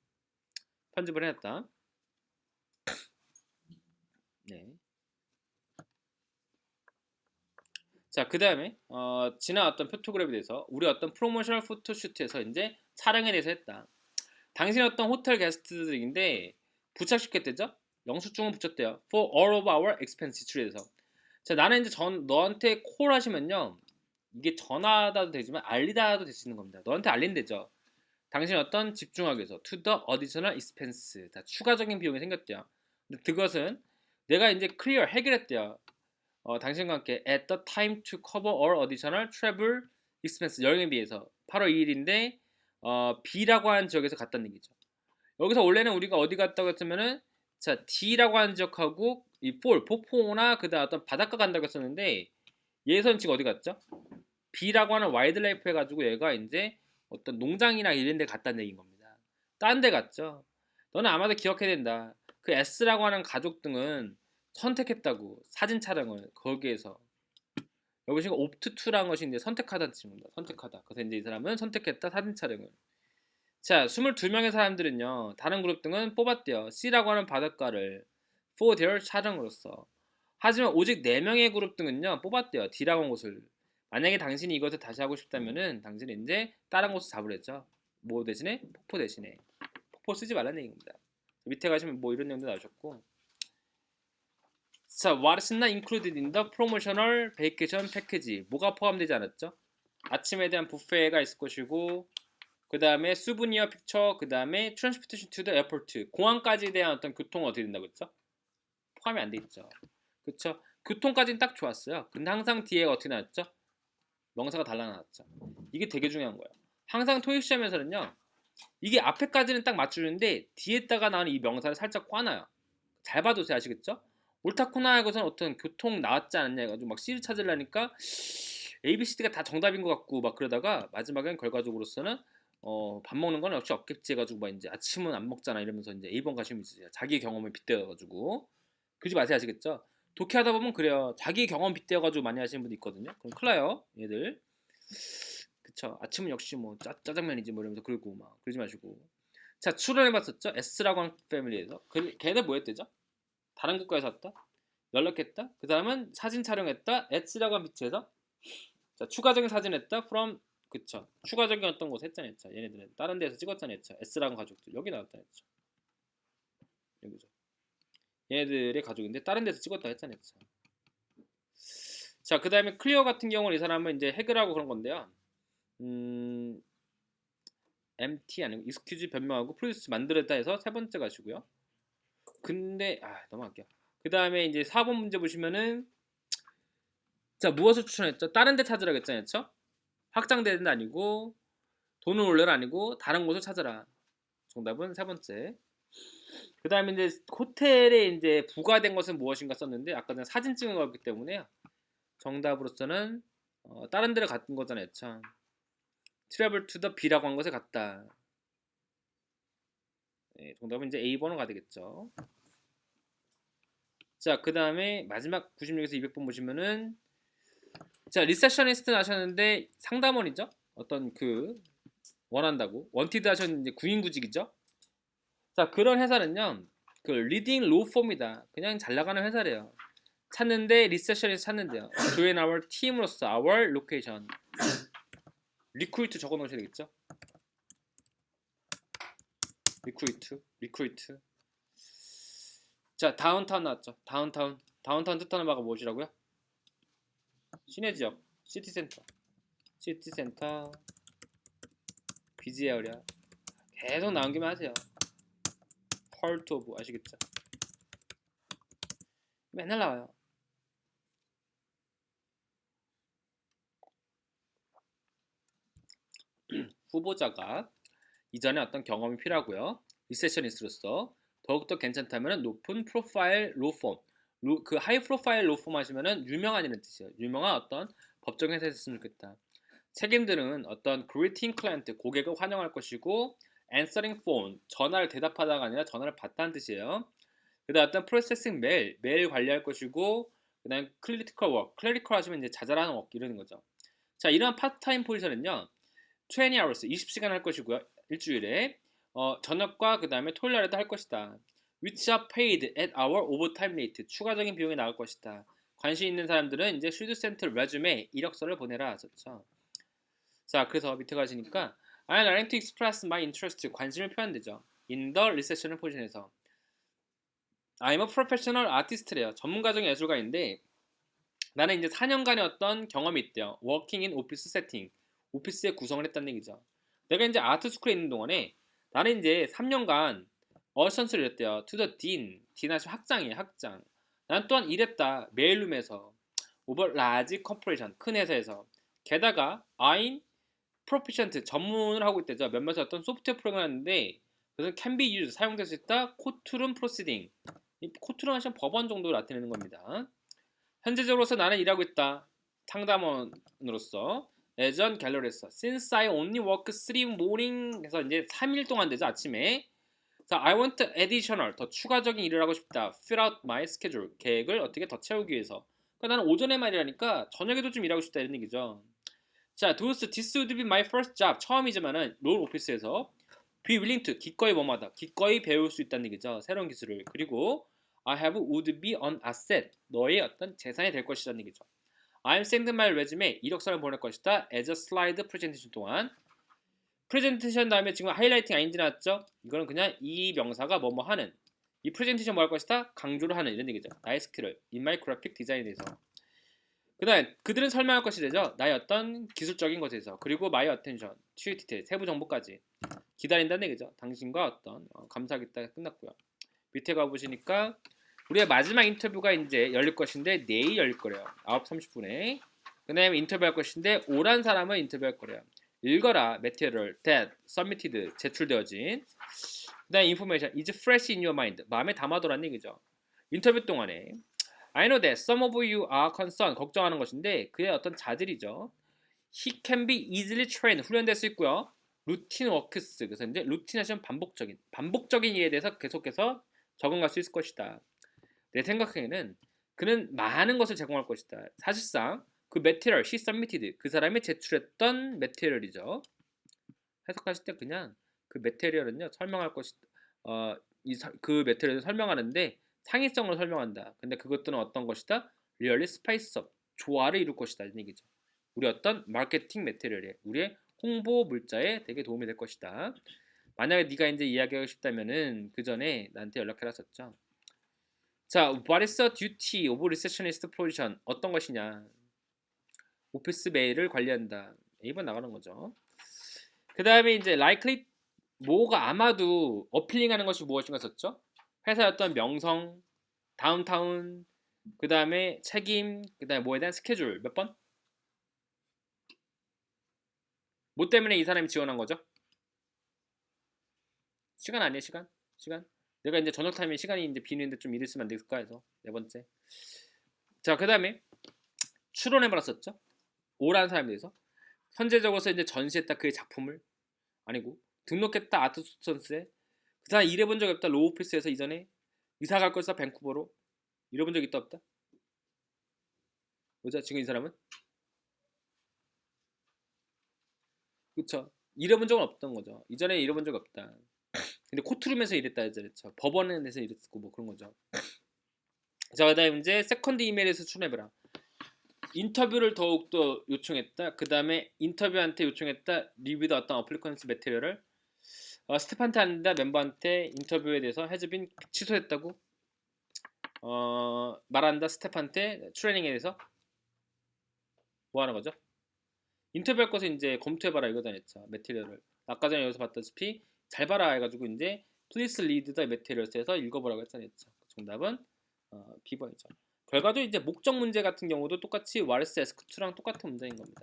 편집을 해놨다. 네. 자, 그 다음에 지난 어떤 포토그래프에 대해서 우리 어떤 프로모셔널 포토슈트에서 이제 촬영에 대해서 했다. 당신의 어떤 호텔 게스트들인데 부착시켰대죠? 영수증을 붙였대요. For all of our expense 지출에서. 자, 나는 이제 너한테 콜 하시면요. 이게 전화다도 되지만 알리다도 될 수 있는 겁니다. 너한테 알린대죠. 당신 어떤 집중하기 위해서 to the additional expense 다 추가적인 비용이 생겼대요. 근데 그것은 내가 이제 클리어 해결했대요. 당신과 함께 at the time to cover all additional travel expense 여행에 비해서 8월 2일인데 B라고 하는 지역에서 갔다는 얘기죠. 여기서 원래는 우리가 어디 갔다고 했으면은 자 D라고 하는 지역하고 이 폭포나 그다음 어떤 바닷가 간다고 했었는데 얘선 지금 어디 갔죠? B라고 하는 와일드라이프 해가지고 얘가 이제 어떤 농장이나 이런 데 갔다는 얘기인 겁니다. 딴 데 갔죠. 너는 아마도 기억해야 된다. 그 S라고 하는 가족 등은 선택했다고 사진 촬영을 거기에서 여기 지금 옵트 투라는 것이 이제 선택하다는 뜻입니다. 선택하다. 그래서 이제 이 사람은 선택했다 사진 촬영을. 자, 22명의 사람들은요. 다른 그룹 등은 뽑았대요. C라고 하는 바닷가를 for their 촬영으로서. 하지만 오직 4명의 그룹 등은요 뽑았대요. D라고 한 곳을. 만약에 당신이 이것을 다시 하고 싶다면은 당신은 이제 다른 곳을 잡으랬죠. 뭐 대신에? 폭포 대신에. 폭포 쓰지 말라는 얘기입니다. 밑에 가시면 뭐 이런 내용도 나오셨고. 자, what is not included in the promotional vacation package? 뭐가 포함되지 않았죠? 아침에 대한 뷔페가 있을 것이고, 그 다음에 수브니어 픽처, 그 다음에 transportation to the airport, 공항까지 대한 어떤 교통은 어떻게 된다고 했죠? 포함이 안 돼 있죠. 그쵸? 교통까지는 딱 좋았어요. 근데 항상 뒤에 어떻게 나왔죠? 명사가 달라 나왔죠. 이게 되게 중요한 거예요. 항상 토익 시험에서는요, 이게 앞에까지는 딱 맞추는데 뒤에다가 나오는 이 명사를 살짝 꽈놔요. 잘 봐두세요. 아시겠죠? 옳다코나 하고선 어떤 교통 나왔지 않았냐 해가지고 막 C를 찾으려니까 A, B, C, D가 다 정답인 것 같고 막 그러다가 마지막엔 결과적으로서는 밥 먹는 건 역시 없겠지 해가지고 막 이제 아침은 안 먹잖아 이러면서 이제 A번 가시면 있으세요. 자기 경험을 빗대어가지고 그러지 마세요. 아시겠죠? 독해하다 보면 그래요. 자기 경험 빗대어가지고 많이 하시는 분도 있거든요. 그럼 큰일 나요. 얘들. 그쵸. 아침은 역시 뭐 짜장면이지 뭐 이러면서 그러고 막 그러지 마시고. 자, 출연해봤었죠? S라고 하는 패밀리에서. 걔네 뭐였대죠? 다른 국가에서 왔다? 연락했다? 그 다음은 사진 촬영했다? S라고 한 비치에서 자, 추가적인 사진 했다? From 그쵸. 추가적인 어떤 곳 했잖아 했죠. 얘네들은 다른 데서 찍었잖아 했죠. S라는 가족들 여기 나왔다 했죠. 여기죠. 얘네들의 가족인데 다른 데서 찍었다 했잖아 했죠. 자, 그 다음에 클리어 같은 경우는 이 사람은 이제 해결하고 그런 건데요. MT 아니고 excuse 변명하고 produce 만들었다 해서 세 번째 가시고요. 근데 넘어갈게요. 그 다음에 이제 4번 문제 보시면은 자, 무엇을 추천했죠? 다른 데 찾으라고 했잖아요. 확장되는 데 아니고 돈을 올려라 아니고 다른 곳을 찾아라. 정답은 세 번째. 그 다음에 이제 호텔에 이제 부과된 것은 무엇인가 썼는데 아까 전에 사진 찍은 거였기 때문에 정답으로서는 다른 데를 갔던 거잖아요. 참. Travel to the B라고 한 것에 갔다. 네, 정답은 이제 A번으로 가야 되겠죠. 자, 그 다음에 마지막 96에서 200번 보시면은 자, 리세셔니스트 하셨는데 상담원이죠? 어떤 그 원한다고 원티드 하셨는데 구인구직이죠? 자, 그런 회사는요 그 리딩 로펌이다. 그냥 잘 나가는 회사래요. 찾는데 리세셔니스트 찾는데요. join our team으로서 our location 리크루트 적어 놓으셔야 되겠죠? 리크루트 자, 다운타운 나왔죠. 다운타운 뜻하는 바가 무엇이라고요? 시내 지역 시티센터 비지에어리아 계속 나온 김에 하세요. 헐트 오브 아시겠죠? 맨날 나와요. 후보자가 이전에 어떤 경험이 필요하고요. 리세셔니스트로서 더욱더 괜찮다면 높은 프로파일 로펌 그 하이 프로파일 로펌 하시면은 유명한이라는 뜻이에요. 유명한 어떤 법정 회사에 있으면 좋겠다. 책임들은 어떤 greeting client 고객을 환영할 것이고 answering phone 전화를 대답하다가 아니라 전화를 받다는 뜻이에요. 그 다음 어떤 processing 메일 관리할 것이고 그 다음 clerical work clerical 하시면 이제 자잘한 work 이러는 거죠. 자, 이러한 파트타임 포지션은요 20 hours 20시간 할 것이고요. 일주일에 저녁과 그 다음에 토요일 날에도 할 것이다. which are paid at our overtime rate 추가적인 비용이 나올 것이다. 관심 있는 사람들은 이제 should send resume 이력서를 보내라 하셨죠. 자, 그래서 밑에 가시니까 I'm learning to express my interest 관심을 표현되죠. in the reception 포지션에서 I'm a professional artist래요. 전문가적인 예술가인데 나는 이제 4년간의 어떤 경험이 있대요. working in office setting 오피스에 구성을 했다는 얘기죠. 내가 이제 아트스쿨에 있는 동안에 나는 이제 3년간 어선스를 했대요. to the dean 하시면 학장이에요. 학장. 난 또한 일했다. 메일룸에서 over large corporation 큰 회사에서 게다가 I'm proficient 전문을 하고 있대죠. 몇몇의 어떤 소프트웨어 프로그램을 하는데 그것은 can be used 사용될 수 있다. courtroom proceeding 이 코트룸 하시면 법원 정도를 나타내는 겁니다. 현재적으로서 나는 일하고 있다. 상담원으로서 예전 갤러리에서 Since I only work 3 morning 해서 이제 3일 동안 되죠. 아침에 자, I want additional 더 추가적인 일을 하고 싶다. Fill out my schedule 계획을 어떻게 더 채우기 위해서 그러니까 나는 오전에만 일하니까 저녁에도 좀 일하고 싶다 이런 얘기죠. 자, this would be my first job 처음이지만은 롤 오피스에서 be willing to 기꺼이 뭐마다 기꺼이 배울 수 있다는 얘기죠. 새로운 기술을. 그리고 I have would be an asset. 너의 어떤 재산이 될 것이라는 얘기죠. I'm sending my resume. 이력서를 보낼 것이다. as a slide presentation 동안. 프레젠테이션 다음에 지금 하이라이팅 아닌지 나왔죠? 이거는 그냥 이 명사가 뭐뭐 하는. 이 프레젠테이션 뭐 할 것이다? 강조를 하는 이런 얘기죠. 나의 스킬을. In my graphic design에 대해서. 그 다음에 그들은 설명할 것이 되죠. 나의 어떤 기술적인 것에서. 그리고 my attention, to detail, 세부 정보까지. 기다린다는 얘기죠. 당신과 어떤 감사하겠다 끝났고요. 밑에 가보시니까 우리의 마지막 인터뷰가 이제 열릴 것인데 내일 열릴 거래요. 9시 30분에. 그 다음에 인터뷰할 것인데 오란 사람을 인터뷰할 거래요. 읽어라. material that submitted 제출되어진. 그 다음에 information is fresh in your mind. 마음에 담아둬라는 얘기죠. 인터뷰 동안에 I know that some of you are concerned. 걱정하는 것인데 그의 어떤 자질이죠. He can be easily trained. 훈련될 수 있고요. 루틴 워크스. 그래서 이제 루틴 하시면 반복적인 일에 대해서 계속해서 적응할 수 있을 것이다. 내 생각에는 그는 많은 것을 제공할 것이다. 사실상 그 material, she submitted 그 사람이 제출했던 material이죠. 해석하실 때 그냥 그 material은요 설명할 것이 그 material을 설명하는데 상위성으로 설명한다. 근데 그것들은 어떤 것이다? really spice up 조화를 이룰 것이다 이런 얘기죠. 우리 어떤 마케팅 매테리얼에 우리의 홍보 물자에 되게 도움이 될 것이다. 만약에 네가 이제 이야기하고 싶다면은 그 전에 나한테 연락해라 썼죠. 자, what is the duty of receptionist position? 어떤 것이냐? 오피스 메일을 관리한다. A번 나가는 거죠. 그 다음에 이제 likely 뭐가 아마도 어필링하는 것이 무엇인가 썼죠. 회사의 어떤 명성, 다운타운, 그 다음에 책임, 그 다음에 뭐에 대한 스케줄 몇 번? 뭐 때문에 이 사람이 지원한 거죠? 시간 아니에요, 시간? 시간? 내가 이제 저녁 타임에 시간이 이제 비는데 좀 일을 쓰면 안 되겠을까 해서 네 번째. 자, 그 다음에 추론해봐라 썼죠? 오라는 사람에 대해서 현재적으로서 이제 전시했다 그의 작품을 아니고 등록했다 아트 수천스에 그 사람 일해본 적이 없다 로우오피스에서 이전에 이사 갈 거였어 밴쿠버로 일해본 적 있다 없다? 뭐죠? 지금 이 사람은? 그쵸? 일해본 적은 없던 거죠. 이전에 일해본 적 없다. 근데 코트룸에서 일했다 했죠. 법원에서 일했고 뭐 그런 거죠. 자, 그다음에 이제 세컨드 이메일에서 추론해보라. 인터뷰를 더욱더 요청했다. 그 다음에 인터뷰한테 요청했다. 리뷰드 어떤 어플리컨스 매테리얼을 스텝한테 한다. 멤버한테 인터뷰에 대해서 해즈빈 취소했다고 말한다. 스텝한테 트레이닝에 대해서 뭐 하는 거죠? 인터뷰할 것을 이제 검토해봐라 이거잖아요. 매테리얼을 아까 전에 여기서 봤다시피 잘 봐라 해가지고 이제 please read the materials에서 읽어보라고 했잖아요. 정답은 B번이죠. 결과도 이제 목적 문제 같은 경우도 똑같이 what is asked to랑 똑같은 문제인 겁니다.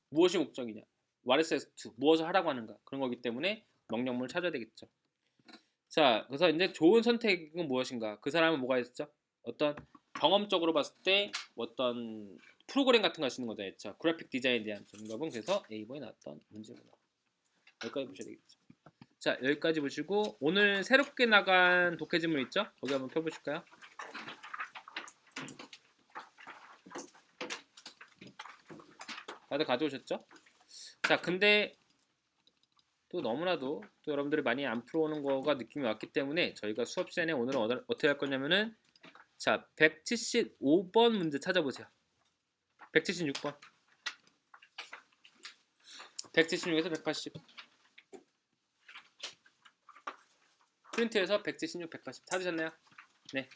무엇이 목적이냐? what is asked to 무엇을 하라고 하는가 그런 거기 때문에 명령문을 찾아야 되겠죠. 자, 그래서 이제 좋은 선택은 무엇인가? 그 사람은 뭐가 있었죠? 어떤 경험적으로 봤을 때 어떤 프로그램 같은 거 하시는 거잖아요. 그래픽 디자인에 대한 정답은 그래서 A번에 나왔던 문제구나. 여기까지 보셔야 되겠죠. 자, 여기까지 보시고 오늘 새롭게 나간 독해지물 있죠? 거기 한번 펴보실까요? 다들 가져오셨죠? 자, 근데 또 너무나도 또 여러분들이 많이 안 풀어오는 거가 느낌이 왔기 때문에 저희가 수업 시간에 오늘은 어떻게 할 거냐면은 자, 175번 문제 찾아보세요. 176번 176에서 180 프린트해서 176, 180 찾으셨나요? 네.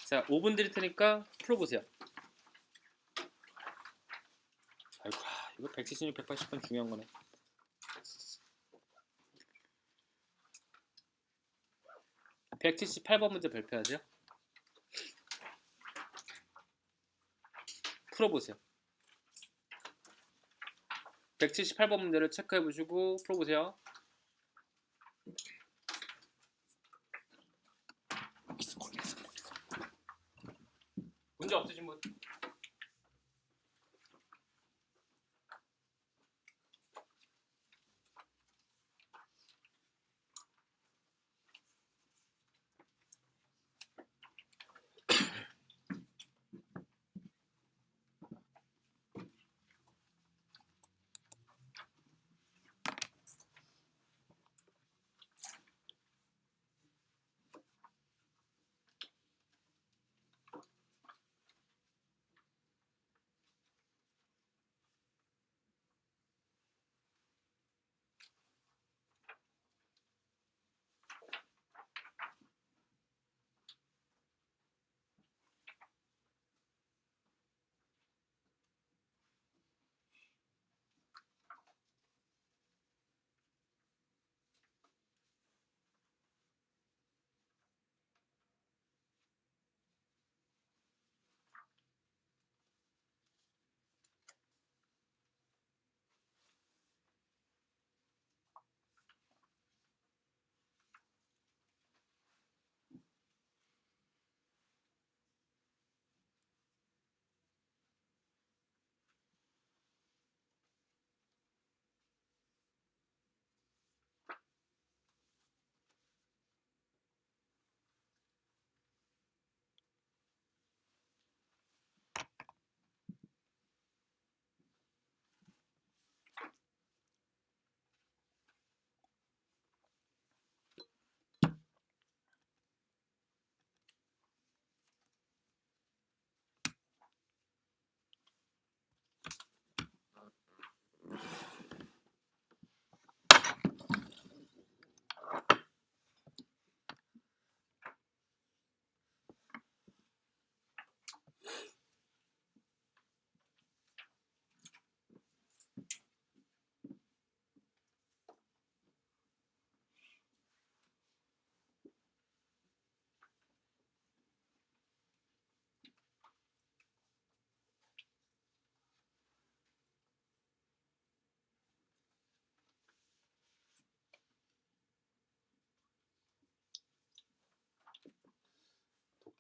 자, 5분 드릴 테니까 풀어보세요. 아이고, 이거 176, 180번 중요한 거네. 178번 문제 발표하죠. 풀어보세요. 178번 문제를 체크해보시고 풀어보세요. 문제 없으신 분?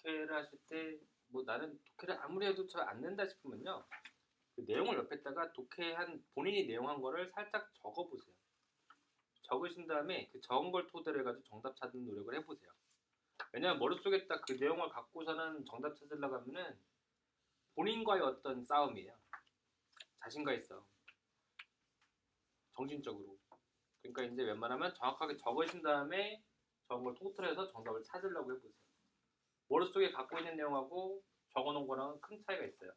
독해를 하실 때 뭐 나는 독해를 아무리 해도 잘 안 된다 싶으면요. 그 내용을 옆에다가 독해한 본인이 내용한 거를 살짝 적어보세요. 적으신 다음에 그 적은 걸 토대로 해가지고 정답 찾는 노력을 해보세요. 왜냐면 머릿속에 딱 그 내용을 갖고서는 정답 찾으려고 하면은 본인과의 어떤 싸움이에요. 자신과의 싸움. 정신적으로. 그러니까 이제 웬만하면 정확하게 적으신 다음에 적은 걸 통틀어서 정답을 찾으려고 해보세요. 머릿속에 갖고 있는 내용하고 적어놓은 거랑은 큰 차이가 있어요.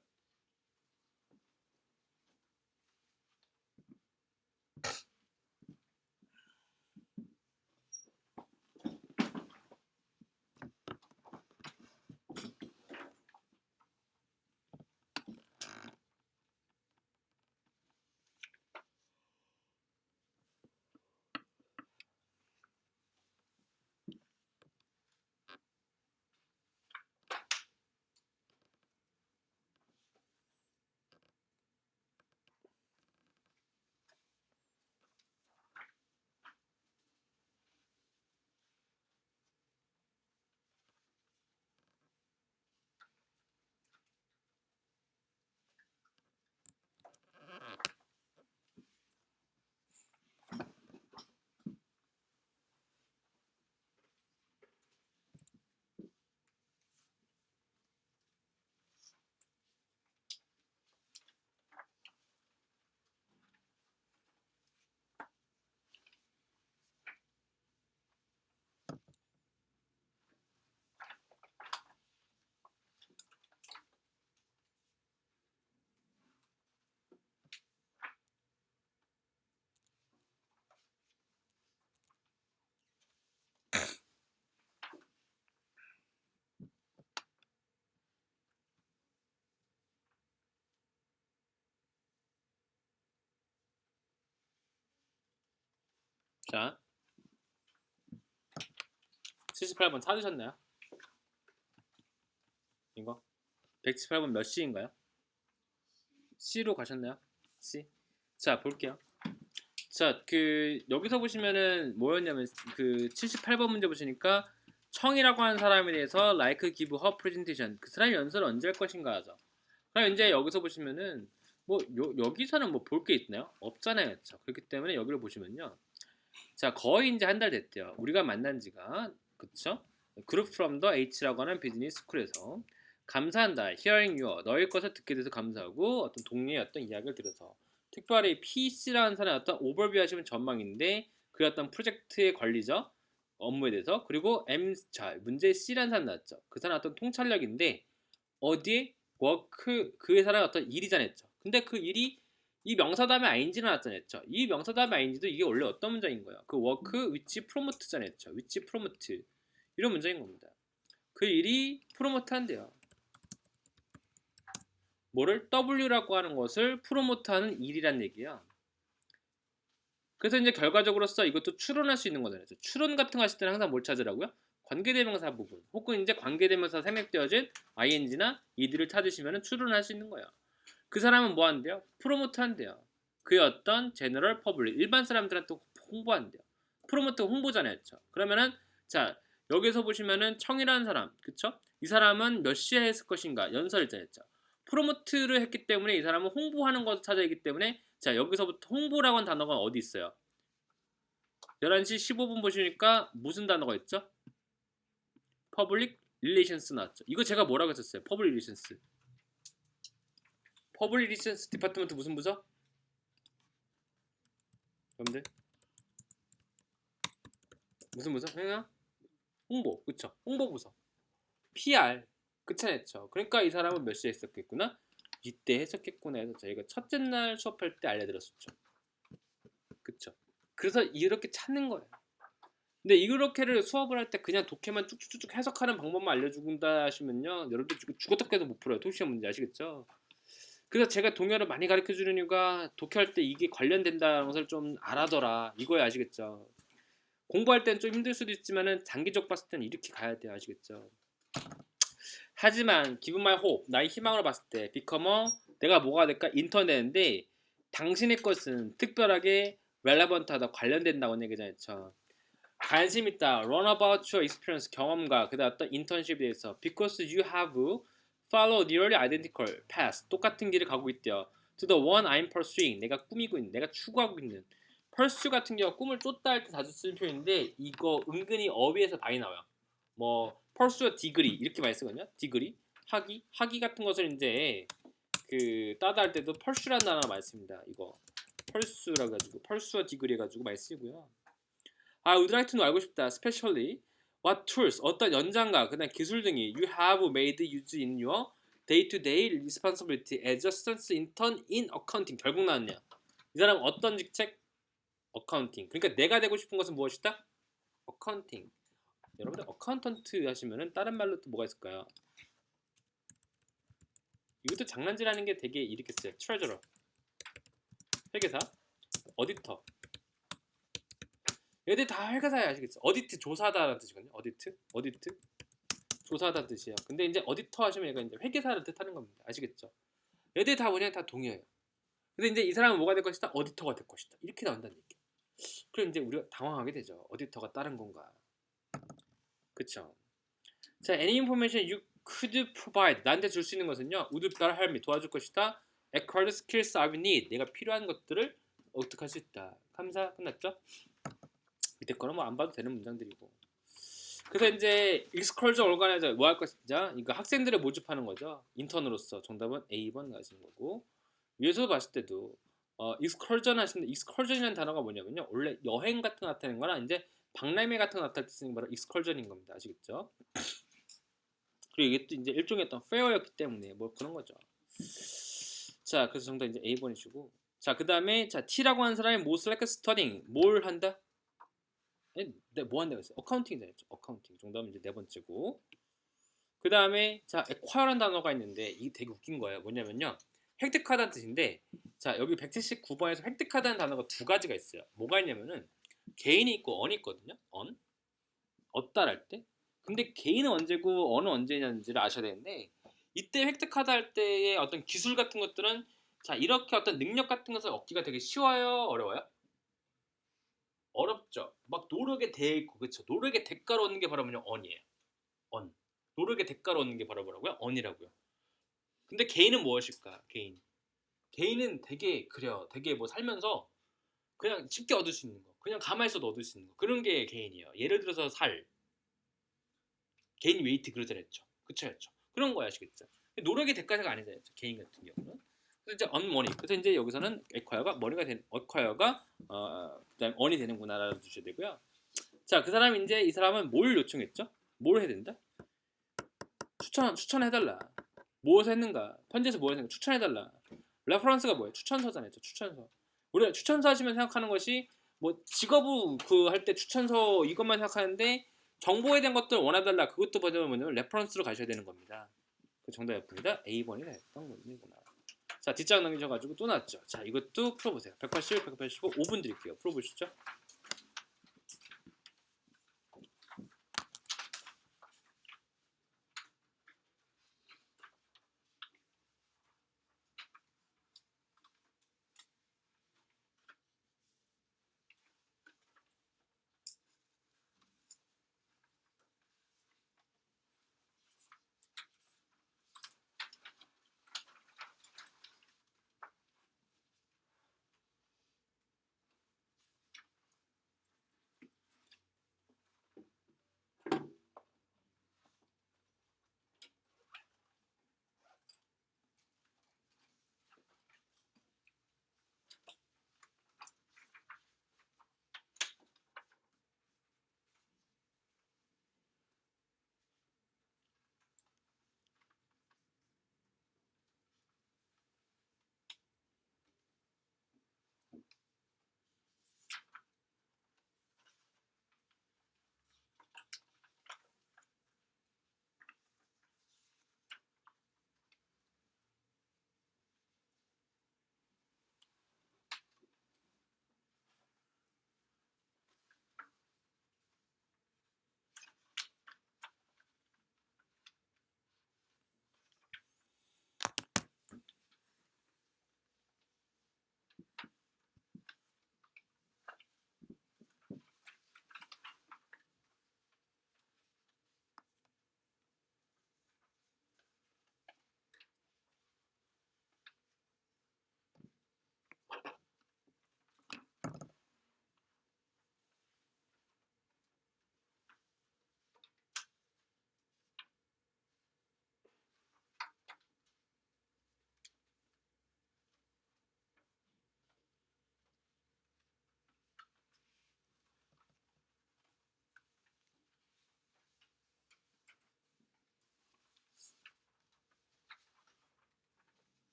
자, 78번 찾으셨나요? 이거 178번 몇 C인가요? C로 가셨나요? C. 자, 볼게요. 자, 그 여기서 보시면은 뭐였냐면 그 78번 문제 보시니까 청이라고 하는 사람에 대해서 like, give her presentation. 그 사람이 연설을 언제 할 것인가 하죠. 그럼 이제 여기서 보시면은 뭐 여기서는 뭐 볼 게 있나요? 없잖아요. 그렇죠? 그렇기 때문에 여기를 보시면요. 자, 거의 이제 한 달 됐대요. 우리가 만난 지가. 그쵸? 그룹 from the H라고 하는 비즈니스 스쿨에서 감사한다. hearing your 너의 것을 듣게 돼서 감사하고 어떤 동료의 어떤 이야기를 들어서 특별히 PC라는 사람의 어떤 오버뷰 하시면 전망인데 그 어떤 프로젝트의 관리죠. 업무에 대해서 그리고 자 문제 C라는 사람 나왔죠. 그 사람 어떤 통찰력인데 어디에 워크 그 회사의 어떤 일이잖아요. 근데 그 일이 이 명사 다음에 ing는 나왔잖아요. 이 명사 다음에 ing도 이게 원래 어떤 문장인 거야? 그 워크 위치 프로모트잖아요. 위치 프로모트 이런 문장인 겁니다. 그 일이 프로모트 한대요. 뭐를 W라고 하는 것을 프로모트하는 일이란 얘기야. 그래서 이제 결과적으로서 이것도 추론할 수 있는 거잖아요. 추론 같은 거 하실 때는 항상 뭘 찾으라고요? 관계대명사 부분 혹은 이제 관계대명사 생략되어진 ing나 ed를 찾으시면 추론할 수 있는 거예요. 그 사람은 뭐 한대요? 프로모트 한대요. 그의 어떤 제너럴 퍼블릭 일반 사람들한테 홍보한대요. 프로모트 홍보잖아요. 그쵸? 그러면은 자 여기서 보시면은 청이라는 사람 그쵸? 이 사람은 몇 시에 했을 것인가 연설했잖아요. 프로모트를 했기 때문에 이 사람은 홍보하는 것을 찾아야기 때문에 자 여기서부터 홍보라고 하는 단어가 어디 있어요? 11시 15분 보시니까 무슨 단어가 있죠? 퍼블릭 릴레이션스 나왔죠. 이거 제가 뭐라고 했었어요? 퍼블릭 릴레이션스. 퍼블릭 릴레이션스 디파트먼트 무슨 부서? 여러분들 무슨 부서? 그냥 홍보 그쵸? 홍보부서 PR 그쵸? 그러니까 이 사람은 몇 시에 했었겠구나? 이때 했었겠구나 해서 저희가 첫째 날 수업할 때 알려드렸었죠. 그쵸? 그래서 이렇게 찾는 거예요. 근데 이렇게를 수업을 할 때 그냥 독해만 쭉쭉쭉 해석하는 방법만 알려준다 하시면요 여러분들 죽었다 깨도 못 풀어요. 토시험 문제 아시겠죠? 그래서 제가 동요를 많이 가르쳐주는 이유가 독해할 때 이게 관련된다는 것을 좀 알아둬라 이거야 아시겠죠? 공부할 땐 좀 힘들 수도 있지만은 장기적 봤을 땐 이렇게 가야 돼요 아시겠죠? 하지만 give my hope 나의 희망으로 봤을 때 become 내가 뭐가 될까 인터넷인데 당신의 것은 특별하게 relevant하다 관련된다고 얘기잖아요. 관심 있다. Learn about your experience. 경험과 그다음 어떤 인턴십에 대해서. Because you have followed nearly identical path. 똑같은 길을 가고 있대요. To the one I'm pursuing. 내가 꾸미고 있는, 내가 추구하고 있는. pursue 같은 경우 꿈을 쫓다 할 때 자주 쓰는 표현인데 이거 은근히 어휘에서 많이 나와요. 뭐 pursue degree 이렇게 많이 쓰거든요. degree 학위 같은 것을 이제 그 따다 할 때도 pursue라는 단어가 많이 씁니다. 이거 pursue라 가지고 pursue degree 해가지고 많이 쓰고요. would like to know 알고 싶다. Especially what tools 어떤 연장과 그다음 기술 등이 you have made use in your day-to-day responsibility as a student intern in accounting. 결국 나왔냐? 이 사람 어떤 직책? 어카운팅. 그러니까 내가 되고 싶은 것은 무엇이다? 어카운팅. 여러분들 어카운턴트 하시면은 다른 말로 또 뭐가 있을까요? 이것도 장난질하는 게 되게 이렇게 써요. 트레저러, 회계사, 어디터. 얘들 다 회계사야 아시겠죠? 어디트 조사하다라는 뜻이거든요. 어디트 조사하다 뜻이에요. 근데 이제 어디터 하시면 얘가 이제 회계사를 뜻하는 겁니다. 아시겠죠? 얘들 다 뭐냐 다 동의해요. 근데 이제 이 사람은 뭐가 될 것이다? 어디터가 될 것이다. 이렇게 나온다는 얘기. 그럼 이제 우리가 당황하게 되죠. 어디터가 다른 건가? 그쵸? 자, any information you could provide. 나한테 줄 수 있는 것은요. would better help me. 도와줄 것이다. acquire the skills I need. 내가 필요한 것들을 획득할 수 있다. 감사. 끝났죠? 밑에 거는 뭐 안 봐도 되는 문장들이고. 그래서 이제 익스컬저 올가나이저 뭐 할 것이냐? 이거 학생들을 모집하는 거죠. 인턴으로서. 정답은 A번 가시는 거고. 위에서 봤을 때도 익스컬전 하시는데 익스컬전이라는 단어가 뭐냐면요. 원래 여행 같은 거 나타내는 거나 이제 박람회 같은 거 나타낼 때 쓰는 게 바로 익스컬전인 겁니다. 아시겠죠? 그리고 이게 또 이제 일종의 어떤 페어였기 때문에 뭐 그런 거죠. 자, 그래서 정답 이제 A번이시고. 자, 그 다음에 자 T라고 하는 사람이 most like studying. 뭘 한다? 뭐 한다고 했어요? 어카운팅이잖아요. 어카운팅. 정답은 이제 네 번째고. 그 다음에 자 acquire라는 단어가 있는데 이게 되게 웃긴 거예요. 뭐냐면요. 획득하다는 뜻인데 자 여기 179번에서 획득하다는 단어가 두 가지가 있어요. 뭐가 있냐면은 개인이 있고 언이 있거든요. 얻다랄 때. 근데 개인은 언제고 언은 언제냐는지를 아셔야 되는데 이때 획득하다 할 때의 어떤 기술 같은 것들은 자 이렇게 어떤 능력 같은 것을 얻기가 되게 쉬워요, 어려워요? 어렵죠. 막 노력의 대고 그렇죠. 노력의 대가로 얻는 게 바로 뭐냐 언이에요. 언. 노력의 대가로 얻는 게 바로 뭐라고요? 언이라고요. 근데 개인은 무엇일까? 개인은 되게 그래요. 되게 뭐 살면서 그냥 쉽게 얻을 수 있는 거. 그냥 가만히 있어도 얻을 수 있는 거. 그런 게 개인이에요. 예를 들어서 개인 웨이트 그러잖아요. 그쵸. 그런 거 아시겠죠? 노력의 대가가 아니잖아요. 개인 같은 경우는. 그래서 이제 언머니. 그래서 이제 여기서는 에콰이어가 그다음 언이 되는구나라고 두셔야 되고요. 자, 그 사람이 이제 이 사람은 뭘 요청했죠? 뭘 해야 된다? 추천해달라. 무엇을 했는가? 편지에서 뭐 했는가? 추천해달라. 레퍼런스가 뭐예요? 추천서잖아요. 추천서. 우리가 추천서 하시면 생각하는 것이 뭐 직업을 그 할 때 추천서 이것만 생각하는데 정보에 대한 것들 원해달라. 그것도 뭐냐면 레퍼런스로 가셔야 되는 겁니다. 그 정답이었습니다. A번이 했던 겁니다. 자, 뒷장 넘기셔가지고 또 나왔죠. 자, 이것도 풀어보세요. 180, 185, 5분 드릴게요. 풀어보시죠.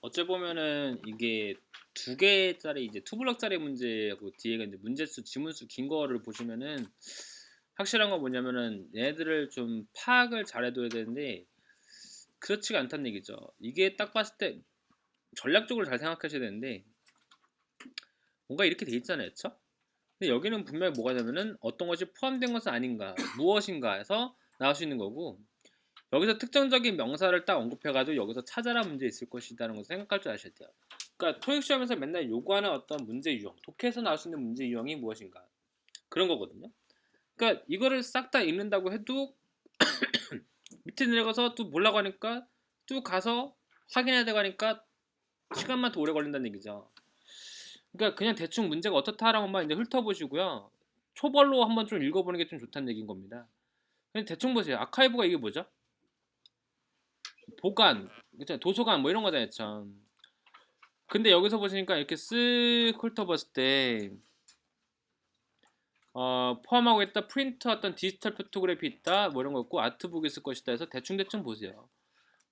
어째 보면은 이게 두 개짜리 이제 투블럭짜리 문제하고 뒤에가 이제 문제수 지문수 긴 거를 보시면은 확실한 건 뭐냐면은 얘네들을 좀 파악을 잘해둬야 되는데 그렇지가 않다는 얘기죠. 이게 딱 봤을 때 전략적으로 잘 생각하셔야 되는데 뭔가 이렇게 돼 있잖아요, 그쵸? 근데 여기는 분명히 뭐가 되면은 어떤 것이 포함된 것은 아닌가, 무엇인가 해서 나올 수 있는 거고 여기서 특정적인 명사를 딱 언급해가지고 여기서 찾아라 문제 있을 것이라는 것을 생각할 줄 아셔야 돼요. 그러니까 토익 시험에서 맨날 요구하는 어떤 문제 유형, 독해에서 나올 수 있는 문제 유형이 무엇인가 그런 거거든요. 그러니까 이거를 싹 다 읽는다고 해도 밑에 내려가서 또 몰라고 하니까 또 가서 확인해야 되고 하니까 시간만 더 오래 걸린다는 얘기죠. 그러니까 그냥 대충 문제가 어떻다라고만 이제 훑어보시고요. 초벌로 한번 좀 읽어보는 게 좀 좋다는 얘기인 겁니다. 그냥 대충 보세요. 아카이브가 이게 뭐죠? 보관, 그쵸? 도서관 뭐 이런 거잖아요, 참. 근데 여기서 보시니까 이렇게 쓱 훑어봤을 때 포함하고 있다 프린트 어떤 디지털 포토그래피 있다 뭐 이런 거 있고 아트북 있을 것이다 해서 대충 보세요.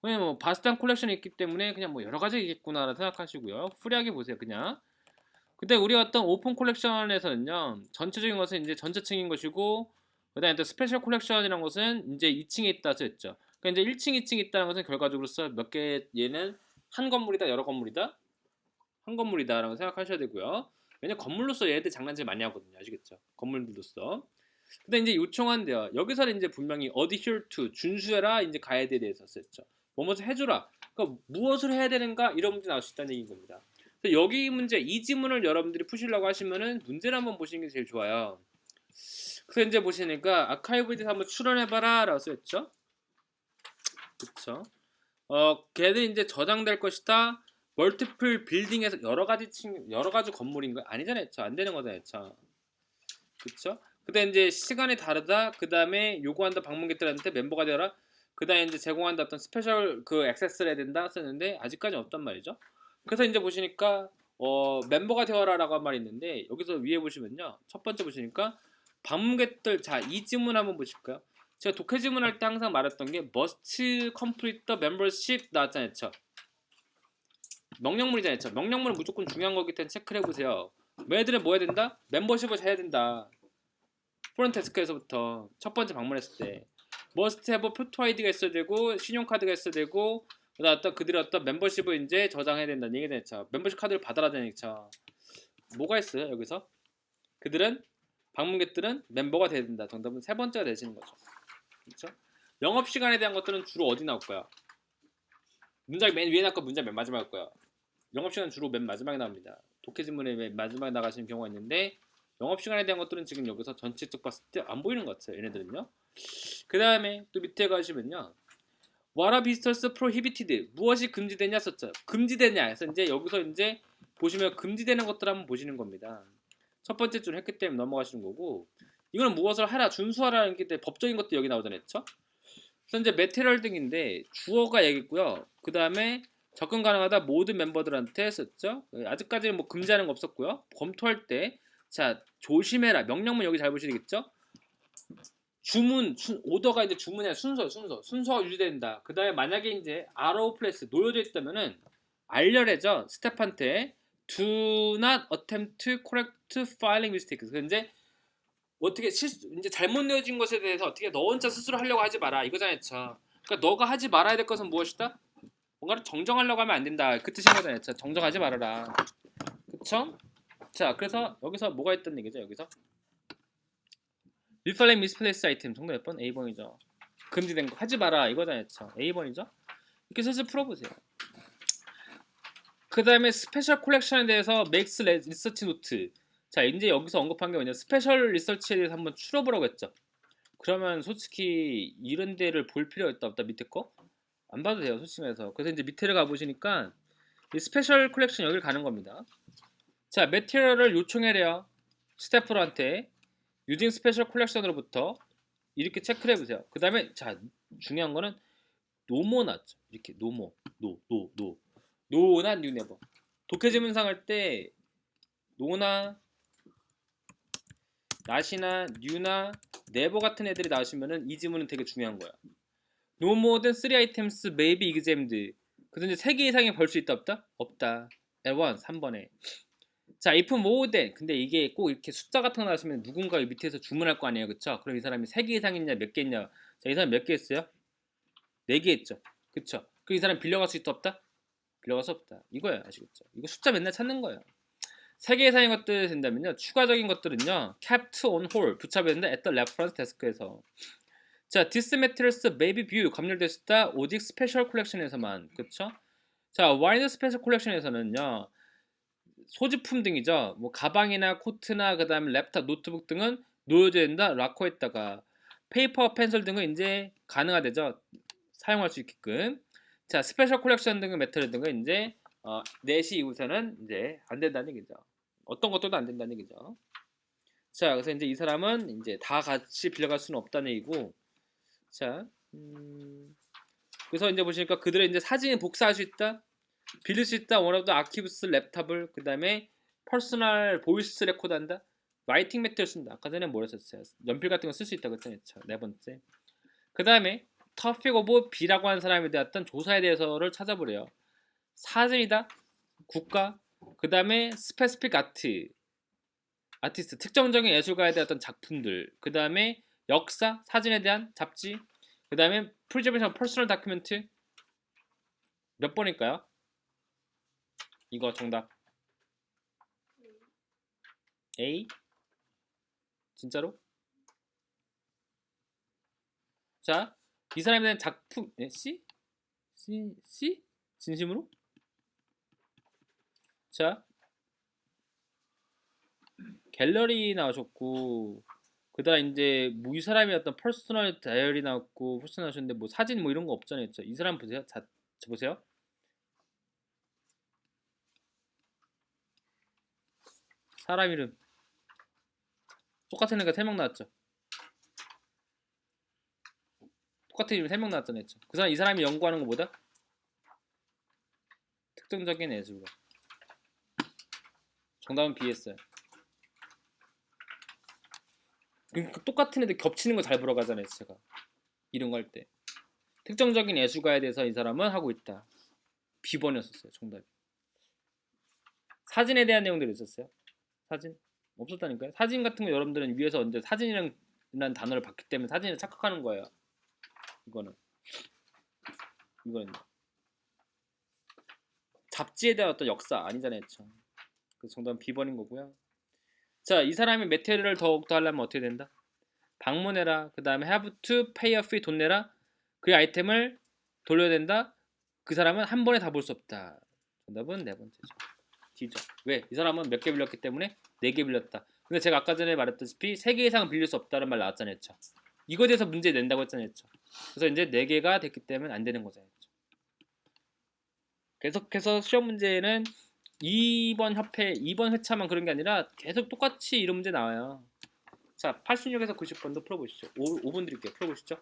그냥 뭐 바스탄 콜렉션이 있기 때문에 그냥 뭐 여러 가지 있겠구나 생각하시고요. 프리하게 보세요, 그냥. 근데 우리 어떤 오픈 콜렉션에서는요 전체적인 것은 이제 전체층인 것이고 그다음에 또 스페셜 콜렉션이라는 것은 이제 2층에 있다서 했죠. 그러니까 이제 1층, 2층 있다는 것은 결과적으로서 몇 개 얘는 한 건물이다, 여러 건물이다, 한 건물이다라고 생각하셔야 되고요. 왜냐면 건물로서 얘네들 장난질 많이 하거든요, 아시겠죠? 건물들로서. 근데 이제 요청한대요. 여기서는 이제 분명히 adhere to 준수해라 이제 가이드에 대해서 썼죠. 뭐뭐를 해주라. 그러니까 무엇을 해야 되는가 이런 문제 나올 수 있다는 얘기인 겁니다. 그래서 여기 문제 이 지문을 여러분들이 푸시려고 하시면은 문제를 한번 보시는 게 제일 좋아요. 그래서 이제 보시니까 아카이브에 대해서 한번 추론해봐라라고 써있죠. 그쵸? 걔들이 이제 저장될 것이다. 멀티플 빌딩에서 여러 가지 건물인 거 아니잖아요. 안 되는 거잖아요. 그쵸? 근데 이제 시간이 다르다. 그 다음에 요구한다 방문객들한테 멤버가 되어라. 그 다음에 이제 제공한다 어떤 스페셜 그 액세스를 해야 된다 썼는데 아직까지 없단 말이죠. 그래서 이제 보시니까 멤버가 되어라라고 한 말이 있는데 여기서 위에 보시면요. 첫 번째 보시니까 방문객들 자 이 지문 한번 보실까요? 제가 독해 지문할 때 항상 말했던 게 must complete the membership 나왔잖아요. 그쵸? 명령문이잖아요. 그쵸? 명령문은 무조건 중요한 거기 때문에 체크를 해보세요. 얘들은 뭐 해야 된다? 멤버십을 해야 된다. 프론트데스크에서부터 첫 번째 방문했을 때 머스트 해버 표토 아이디가 있어야 되고 신용카드가 있어야 되고 그다음 어떤 그들의 어떤 멤버십을 이제 저장해야 된다는 얘기가 됐죠. 멤버십 카드를 받아라 되는 얘기죠. 뭐가 있어요 여기서? 그들은 방문객들은 멤버가 돼야 된다. 정답은 세 번째가 되시는 거죠. 그렇죠? 영업 시간에 대한 것들은 주로 어디 나올 거야? 문장 맨 위에 나올 문장 맨 마지막에 나올 거야. 영업 시간 주로 맨 마지막에 나옵니다. 독해 지문에 맨 마지막에 나가시는 경우가 있는데 영업 시간에 대한 것들은 지금 여기서 전체적 봤을 때 안 보이는 것 같아요. 얘네들은요. 그 다음에 또 밑에 가시면요. What are visitors prohibited? 무엇이 금지되냐 썼죠. 금지되냐 해서 이제 여기서 이제 보시면 금지되는 것들 한번 보시는 겁니다. 첫 번째 줄 했기 때문에 넘어가시는 거고 이거는 무엇을 하라 준수하라는 게 법적인 것도 여기 나오잖아요. 그쵸? 그래서 이제 메테리얼 등인데 주어가 여기 있고요. 그 다음에 접근 가능하다 모든 멤버들한테 썼죠. 아직까지는 뭐 금지하는 거 없었고요. 검토할 때 자 조심해라 명령문 여기 잘 보시겠죠? 오더가 이제 주문의 순서가 유지된다. 그 다음에 만약에 이제 RO 플레스 놓여져 있다면은 알려래죠. 스텝한테 do not attempt to correct filing mistakes. 그 이제 어떻게 이제 잘못 넣어진 것에 대해서 어떻게 너 혼자 스스로 하려고 하지 마라 이거잖아요. 그러니까 너가 하지 말아야 될 것은 무엇이다? 뭔가를 정정하려고 하면 안 된다. 그 뜻인 거잖아요. 정정하지 말아라. 그쵸? 자, 그래서 여기서 뭐가 있던 얘기죠? 여기서 리플레이 미스플레이스 아이템 정답 몇 번? A번이죠. 금지된 거 하지 마라 이거잖아요. A번이죠. 이렇게 슬슬 풀어보세요. 그 다음에 스페셜 콜렉션에 대해서 맥스 리서치 노트. 자 이제 여기서 언급한 게 뭐냐 스페셜 리서치에 대해서 한번 추려보라고 했죠. 그러면 솔직히 이런 데를 볼 필요가 있다 없다 밑에 거? 안 봐도 돼요 솔직히 말해서. 그래서 이제 밑에를 가보시니까 이 스페셜 콜렉션 여기를 가는 겁니다. 자 매티리얼을 요청해래요 스태프들한테 유징 스페셜 콜렉션으로부터 이렇게 체크를 해보세요. 그 다음에 자 중요한 거는 노모 나죠. 이렇게 노나 뉴 네버. 독해 지문상 할 때 노나 낫이나 뉴나 네버 같은 애들이 나오시면은 이 지문은 되게 중요한 거야. No more than 3 items may be examined. 그래서 이제 3개 이상이 벌 수 있다 없다? 없다. L1 3번에. 자, if more than. 근데 이게 꼭 이렇게 숫자 같은 거 나왔으면 누군가 밑에서 주문할 거 아니에요. 그쵸? 그럼 이 사람이 3개 이상 있냐 몇 개 있냐. 자, 이 사람 몇 개 했어요? 4개 했죠. 그쵸? 그럼 이 사람 빌려갈 수 있다 없다? 빌려갈 수 없다. 이거예요. 아시겠죠? 이거 숫자 맨날 찾는 거예요. 3개 이상의 것들이 된다면요. 추가적인 것들은요. kept on hold. 붙잡아야 된다. at the reference desk에서. 자, this materials may be viewed. 검열됐다. 오직 스페셜 컬렉션에서만. 그쵸? 자, 와이드 스페셜 컬렉션에서는요. 소지품 등이죠. 뭐 가방이나 코트나 그다음에 랩탑, 노트북 등은 놓여져야 된다. 락커에다가 페이퍼, 펜슬 등은 이제 가능하대죠. 사용할 수 있게끔. 자, 스페셜 콜렉션 등의 메터리 등은 이제 4시 이후에는 이제 안 된다는 얘기죠. 어떤 것들도 안 된다는 얘기죠. 자, 그래서 이제 이 사람은 이제 다 같이 빌려갈 수는 없다는 얘기고. 자, 그래서 이제 보시니까 그들의 이제 사진을 복사할 수 있다. 빌릴 수 있다. 원어도 아키브스 랩탑을 그다음에 퍼스널 보이스 레코드 한다. 라이팅 매트를 쓴다. 아까 전에 뭐 했었어요? 연필 같은 거 쓸 수 있다고 했잖아요. 네 번째. 그다음에 터픽 오브 B라고 하는 사람에 대한 조사에 대해서를 찾아보래요. 사진이다. 국가. 그다음에 스페시픽 아티스트 특정적인 예술가에 대한 어떤 작품들. 그다음에 역사, 사진에 대한 잡지. 그다음에 프리저베이션 퍼스널 다큐멘트. 몇 번일까요? 이거 정답 A? 진짜로? 자, 이 사람에 대한 작품 C? C? 진심으로? 자, 갤러리 나오셨고 그다음 이제 뭐 이 사람이 어떤 퍼스널 다이어리 나왔고 퍼스널 하셨는데 뭐 사진 뭐 이런 거 없잖아요. 이 사람 보세요. 자, 보세요. 사람 이름 똑같은 애가 3명 나왔죠. 똑같은 이름 3명 나왔잖아요. 그 사람 이 사람이 연구하는 거보다 특정적인 예술가. 정답은 B였어요. 그러니까 똑같은 애들 겹치는 거 잘 보러가잖아요. 제가 이런 거 할 때 특정적인 예술가에 대해서 이 사람은 하고 있다. B번이었었어요. 정답이. 사진에 대한 내용들이 있었어요. 사진 없었다니까요. 사진 같은 거 여러분들은 위에서 언제 사진이라는 단어를 봤기 때문에 사진을 착각하는 거예요. 이거는 잡지에 대한 어떤 역사 아니잖아요. 그 정도는 B번인 거고요. 자, 이 사람이 메테리얼을 더욱더 하려면 어떻게 된다? 방문해라. 그 다음에 have to pay a fee 돈 내라. 그 아이템을 돌려야 된다. 그 사람은 한 번에 다 볼 수 없다. 정답은 네 번째죠. D죠. 왜? 이 사람은 몇 개 빌렸기 때문에 4개 빌렸다. 근데 제가 아까 전에 말했다시피 3개 이상 빌릴 수 없다는 말 나왔잖아요. 이거에 대해서 문제 낸다고 했잖아요. 그래서 이제 4개가 됐기 때문에 안 되는 거잖아요. 계속해서 시험 문제는 2번 회차만 그런 게 아니라 계속 똑같이 이런 문제 나와요. 자, 86에서 90번도 풀어보시죠. 5분 드릴게요. 풀어보시죠.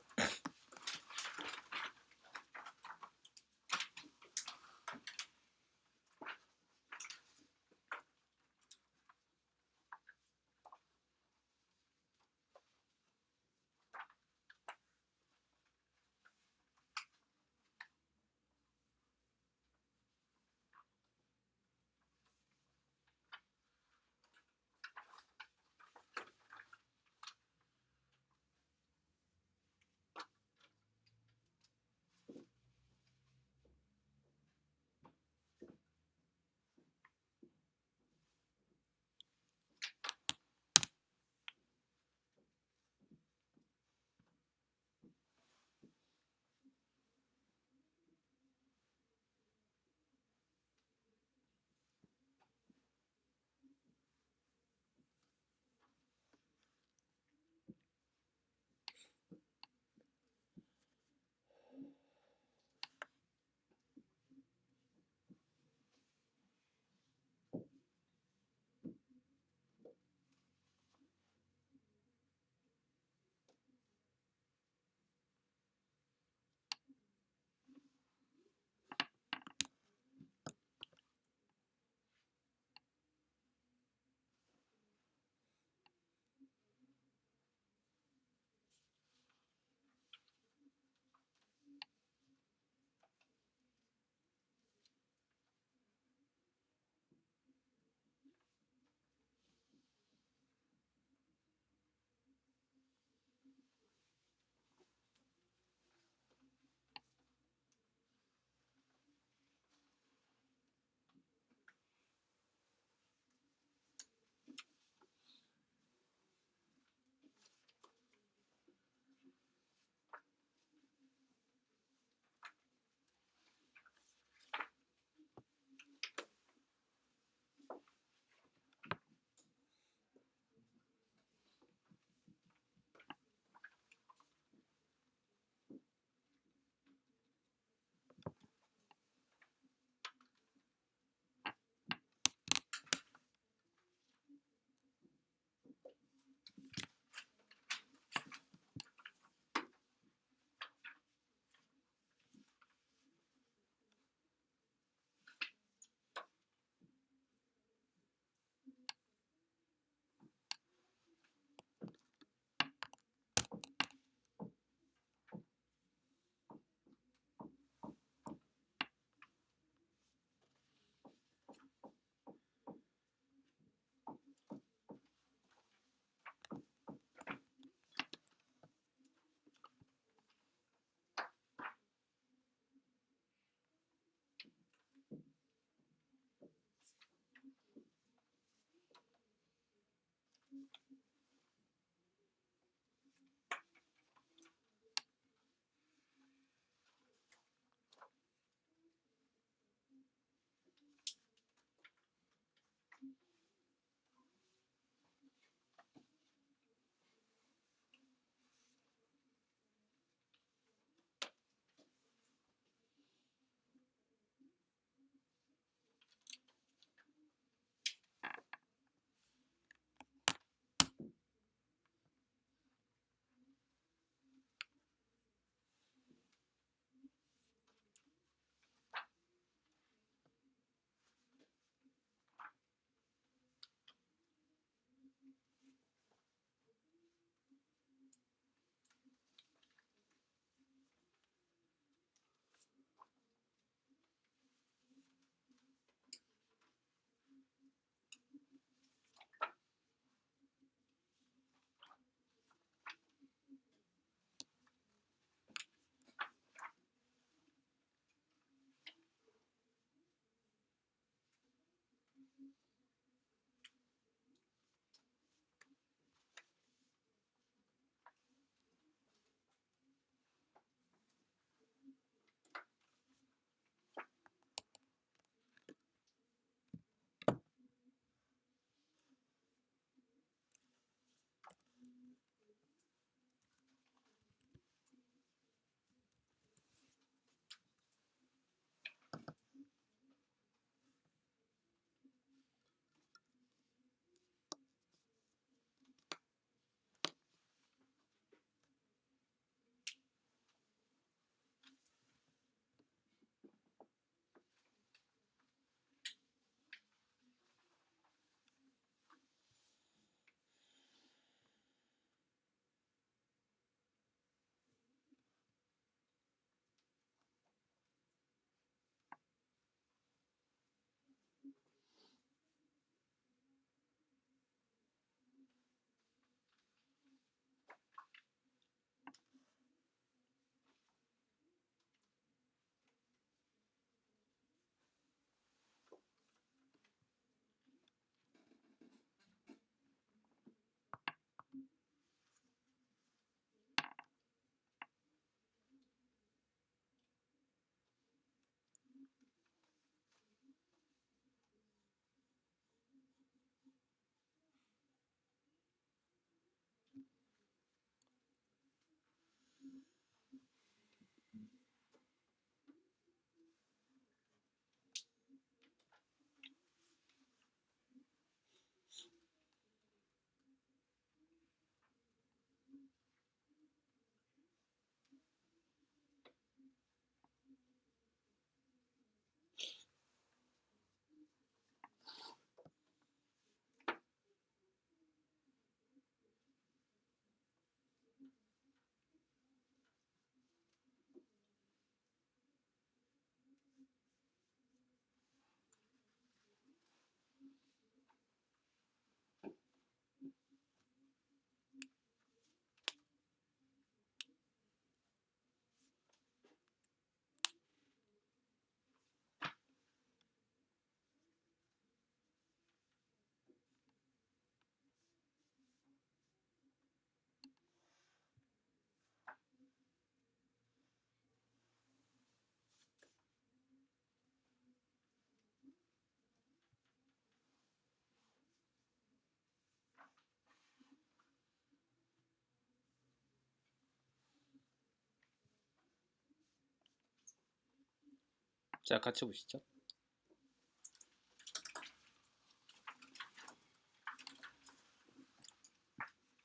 자, 같이 보시죠.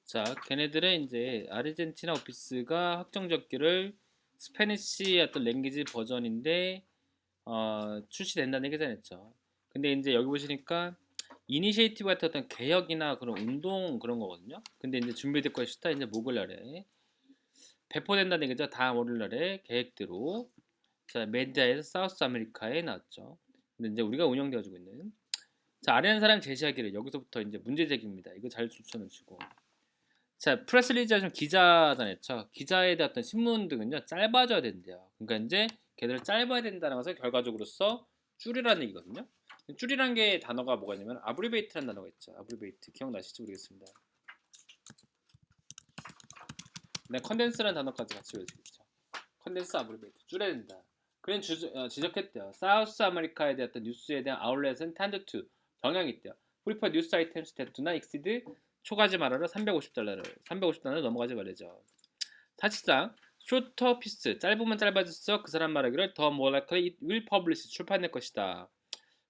자, 걔네들은 이제 아르헨티나 오피스가 확정 적기를 스페니시 어떤 랭귀지 버전인데 출시된다는 얘기 전했죠. 근데 이제 여기 보시니까 이니시에이티브 같은 어떤 개혁이나 그런 운동 그런 거거든요. 근데 이제 준비될 것이다. 이제 목요일 날에 배포된다는 얘기죠. 다음 월요일 날에 계획대로 자 메디아에서 사우스 아메리카에 나왔죠. 근데 이제 우리가 운영되어지고 있는 자 아는 사람 제시하기를 여기서부터 이제 문제 제기입니다. 이거 잘 추천해주시고 자 프레스 리리즈가 좀 기자잖아요. 기자에 대한 어떤 신문 등은요 짧아져야 된대요. 그러니까 이제 걔들을 짧아야 된다는 것을 결과적으로서 줄이라는 얘기거든요. 줄이란 게 단어가 뭐가 있냐면 아브리베이트라는 단어가 있죠. 아브리베이트 기억나실지 모르겠습니다. 네, 컨덴스라는 단어까지 같이 외워주겠죠. 컨덴스 아브리베이트 줄여야 된다. 그는 지적했대요. 사우스 아메리카에 대한 뉴스에 대한 아울렛은 tend to 경향이 있대요. 프리퍼 뉴스 아이템스 that do not exceed 초가지 말하러 $350 넘어가지 말래죠. 사실상 shorter piece 짧으면 짧아졌어 그 사람 말하기를 더 more likely it will publish 출판될 것이다.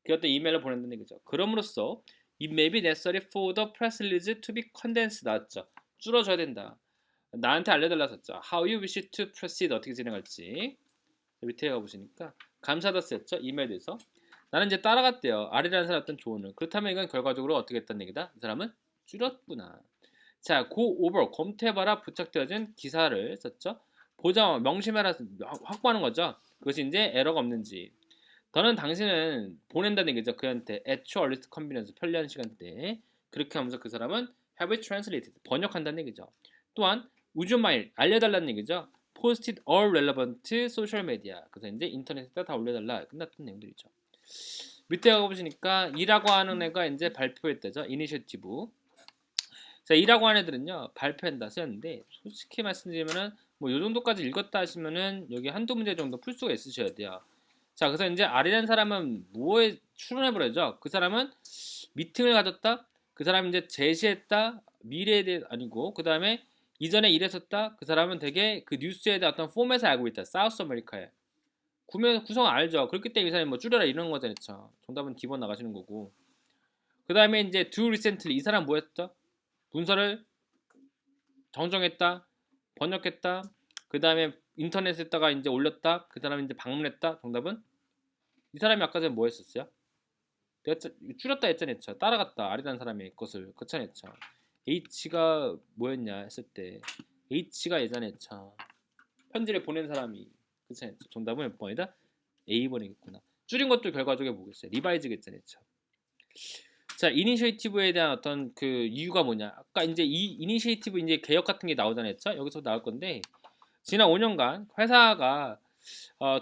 그 어떤 이메일을 보낸다는 얘기죠. 그럼으로써 it may be necessary for the press release to be condensed 나왔죠. 줄어줘야 된다. 나한테 알려달라 썼죠. How you wish to proceed 어떻게 진행할지 밑에 가보시니까 감사하다 쓰였죠. 이메일에서 나는 이제 따라갔대요. 아리라는 사람 어떤 조언을 그렇다면 이건 결과적으로 어떻게 했다는 얘기다. 이 사람은 줄였구나. 자, go over 검토해봐라 부착되어진 기사를 썼죠. 보자 명심해라 확보하는 거죠. 그것이 이제 에러가 없는지 더는 당신은 보낸다는 얘기죠. 그한테 at your earliest convenience 편리한 시간대에 그렇게 하면서 그 사람은 have it translated 번역한다는 얘기죠. 또한 would you mind 알려달라는 얘기죠. posted all relevant social media 그래서 이제 인터넷에다 다 올려달라 끝났던 내용들이죠. 밑에 가보시니까 이라고 하는 애가 이제 발표했대죠. 이니셔티브. 자, 이라고 하는 애들은요 발표한다 쓰였는데 솔직히 말씀드리면은 뭐 요 정도까지 읽었다 하시면은 여기 한두 문제 정도 풀 수가 있으셔야 돼요. 자, 그래서 이제 R이라는 사람은 뭐에 추론해버려죠. 그 사람은 미팅을 가졌다. 그 사람이 이제 제시했다. 미래에 대해 아니고 그 다음에 이전에 일했었다. 그 사람은 되게 그 뉴스에 대한 어떤 포맷을 알고 있다. 사우스 아메리카에 구성 알죠. 그렇기 때문에 이 사람이 뭐 줄여라 이런 거잖아요. 정답은 D번 나가시는 거고. 그 다음에 이제 do recently 이 사람 뭐였죠? 문서를 정정했다. 번역했다. 그 다음에 인터넷에다가 이제 올렸다. 그 사람이 이제 방문했다. 정답은 이 사람이 아까 전에 뭐 했었어요? 내가 줄였다 했잖아요. 따라갔다. 아리라는 사람의 것을 그쳐냈죠. H가 뭐였냐 했을 때 H가 예전에 했죠. 편지를 보낸 사람이 그쳐냈죠. 정답은 몇 번이다? A번이겠구나. 줄인 것도 결과적으로 보겠어요. 리바이즈겠잖아요. 자, 이니셔티브에 대한 어떤 그 이유가 뭐냐? 아까 이제 이 이니셔티브 이제 개혁 같은 게 나오잖아요. 여기서 나올 건데 지난 5년간 회사가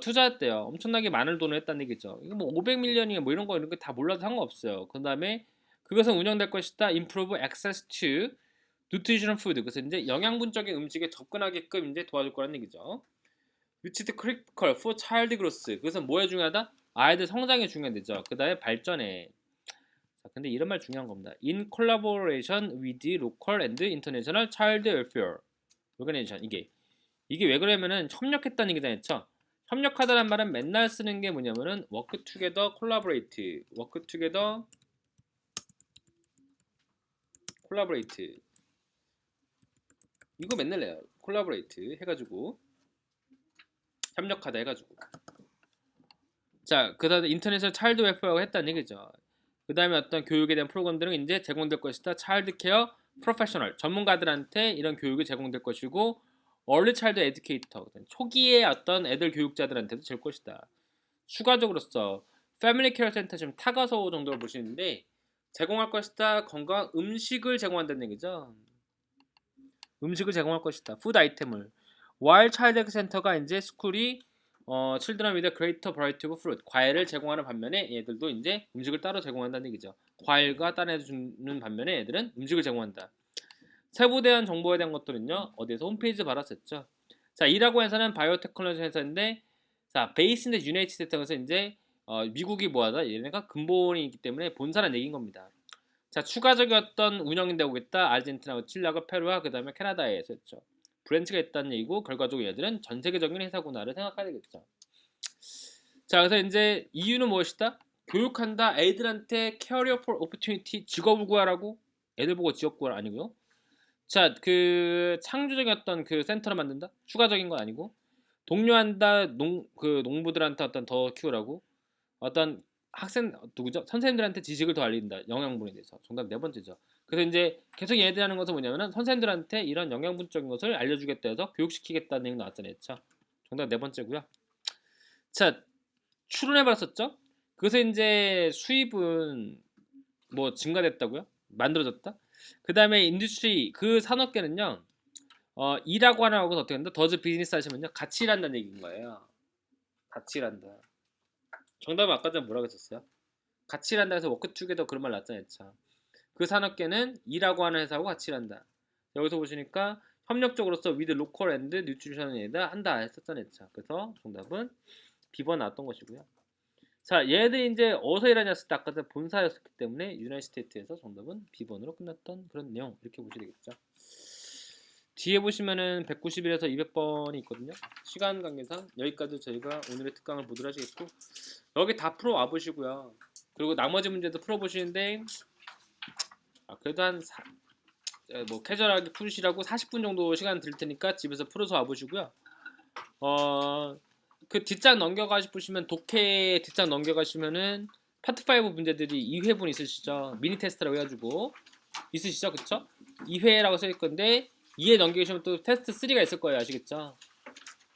투자했대요. 엄청나게 많은 돈을 했다는 얘기죠. 이거 뭐 500밀리언이 뭐 이런 거 다 몰라도 상관없어요. 그 다음에 그것은 운영될 것이다. Improve access to nutritional food. 그래서 이제 영양분적인 음식에 접근하게끔 이제 도와줄 거라는 얘기죠. Which is critical for child growth. 그것은 뭐에 중요하다? 아이들 성장에 중요하대죠. 그 다음에 발전에. 자, 근데 이런 말 중요한 겁니다. In collaboration with local and international child welfare organization. 이게 왜 그러냐면은 협력했다는 얘기잖아요. 협력하다는 말은 맨날 쓰는 게 뭐냐면은 work together, collaborate, work together, collaborate. 이거 맨날 해요. collaborate 해가지고 협력하다 해가지고. 자, 그다음에 인터넷에서 차일드 웨어라고 했다는 얘기죠. 그 다음에 어떤 교육에 대한 프로그램들은 이제 제공될 것이다. 차일드 케어 프로페셔널 전문가들한테 이런 교육이 제공될 것이고 얼리 차일드 에듀케이터 초기에 어떤 애들 교육자들한테도 될 것이다. 추가적으로서 패밀리 케어 센터 지금 타가소 정도로 보시는데 제공할 것이다. 건강 음식을 제공한다는 얘기죠. 음식을 제공할 것이다. 푸드 아이템을. 와일 차일드 센터가 이제 스쿨이 children with a greater variety of fruit 과일을 제공하는 반면에 얘들도 이제 음식을 따로 제공한다는 얘기죠. 과일과 따내주는 반면에 얘들은 음식을 제공한다. 세부대한 정보에 대한 것들은요 어디에서 홈페이지 받았었죠. 자, 이라고 해서는 바이오테크놀로지 회사인데 자 베이스인데 유나이티드 스테이트에서 이제 미국이 뭐하다 얘네가 근본이 있기 때문에 본사란 얘기인 겁니다. 자, 추가적인 어떤 운영이 되고 있다. 아르헨티나, 칠레하고 페루와 그 다음에 캐나다에서 했죠. 브랜치가 있다는 얘기고 결과적으로 얘들은 전 세계적인 회사구나를 생각해야 되겠죠. 자, 그래서 이제 이유는 무엇이다? 교육한다. 애들한테 career for opportunity, 직업을 구하라고. 애들 보고 직업 구하라 아니고요. 자, 그 창조적인 어떤 그 센터를 만든다. 추가적인 건 아니고. 독려한다. 농부들한테 어떤 더 키우라고. 어떤 학생 누구죠? 선생님들한테 지식을 더 알린다. 영양분에 대해서. 정답 네 번째죠. 그래서 이제 계속 얘네들이 하는 것은 뭐냐면은 선생님들한테 이런 영양분적인 것을 알려주겠다 해서 교육시키겠다는 얘기 나왔잖아요. 자, 정답 네 번째고요. 자, 추론해봤었죠? 그래서 이제 수입은 뭐 증가됐다고요? 만들어졌다? 그 다음에 인더스트리 그 산업계는요. 일하고 하나하고 어떻게 한다? 더즈 비즈니스 하시면요. 같이 일한다는 얘기인 거예요. 같이 일한다. 정답은 아까 전에 뭐라고 했었어요? 같이 일한다 해서 워크 투게더 그런 말 났잖아요. 참. 그 산업계는 일하고 하는 회사하고 같이 일한다. 여기서 보시니까 협력적으로서 with local and nutrition에다 한다 했었잖아요. 참. 그래서 정답은 B번 나왔던 것이고요. 자, 얘들이 이제 어디서 일하냐했을 때 아까 본사였기 때문에 유나이티드 스테이트에서 정답은 B번으로 끝났던 그런 내용 이렇게 보시면 되겠죠. 뒤에 보시면은 191에서 200번이 있거든요. 시간 관계상 여기까지 저희가 오늘의 특강을 보도록 하시겠고 여기 다 풀어와 보시고요. 그리고 나머지 문제도 풀어보시는데 그래도 뭐 캐주얼하게 풀으시라고 40분 정도 시간 드릴 테니까 집에서 풀어서 와 보시고요. 그 뒷장 넘겨가시면 독해 뒷장 넘겨가시면은 파트 5 문제들이 2회분 있으시죠. 미니 테스트라고 해가지고 있으시죠, 그쵸? 2회라고 써있을 건데 2회 넘기시면 또 테스트 3가 있을 거예요, 아시겠죠?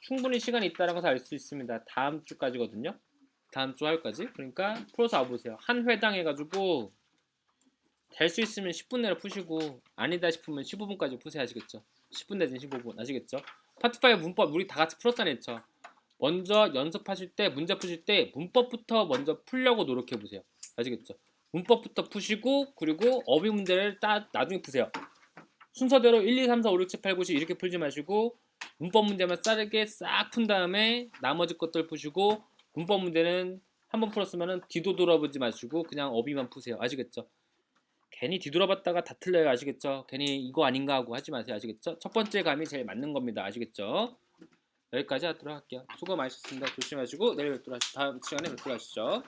충분히 시간이 있다는 것을 알 수 있습니다. 다음 주까지거든요. 다음 주 화요일까지. 그러니까 풀어서 와보세요. 한 회당 해가지고 될 수 있으면 10분 내로 푸시고 아니다 싶으면 15분까지 푸세요, 아시겠죠? 10분 내진 15분, 아시겠죠? 파트 5 문법 우리 다 같이 풀었잖아요, 그쵸? 먼저 연습하실 때 문제 푸실 때 문법부터 먼저 풀려고 노력해 보세요. 아시겠죠? 문법부터 푸시고 그리고 어휘 문제를 딱 나중에 푸세요. 순서대로 1, 2, 3, 4, 5, 6, 7, 8, 9, 10 이렇게 풀지 마시고 문법 문제만 싸르게 싹 푼 다음에 나머지 것들 푸시고 문법 문제는 한번 풀었으면 뒤도 돌아보지 마시고 그냥 어휘만 푸세요. 아시겠죠? 괜히 뒤돌아봤다가 다 틀려요. 아시겠죠? 괜히 이거 아닌가 하고 하지 마세요. 아시겠죠? 첫 번째 감이 제일 맞는 겁니다. 아시겠죠? 여기까지 하도록 할게요. 수고 많으셨습니다. 조심하시고 내일 뵙도록 다음 시간에 뵙도록 하시죠.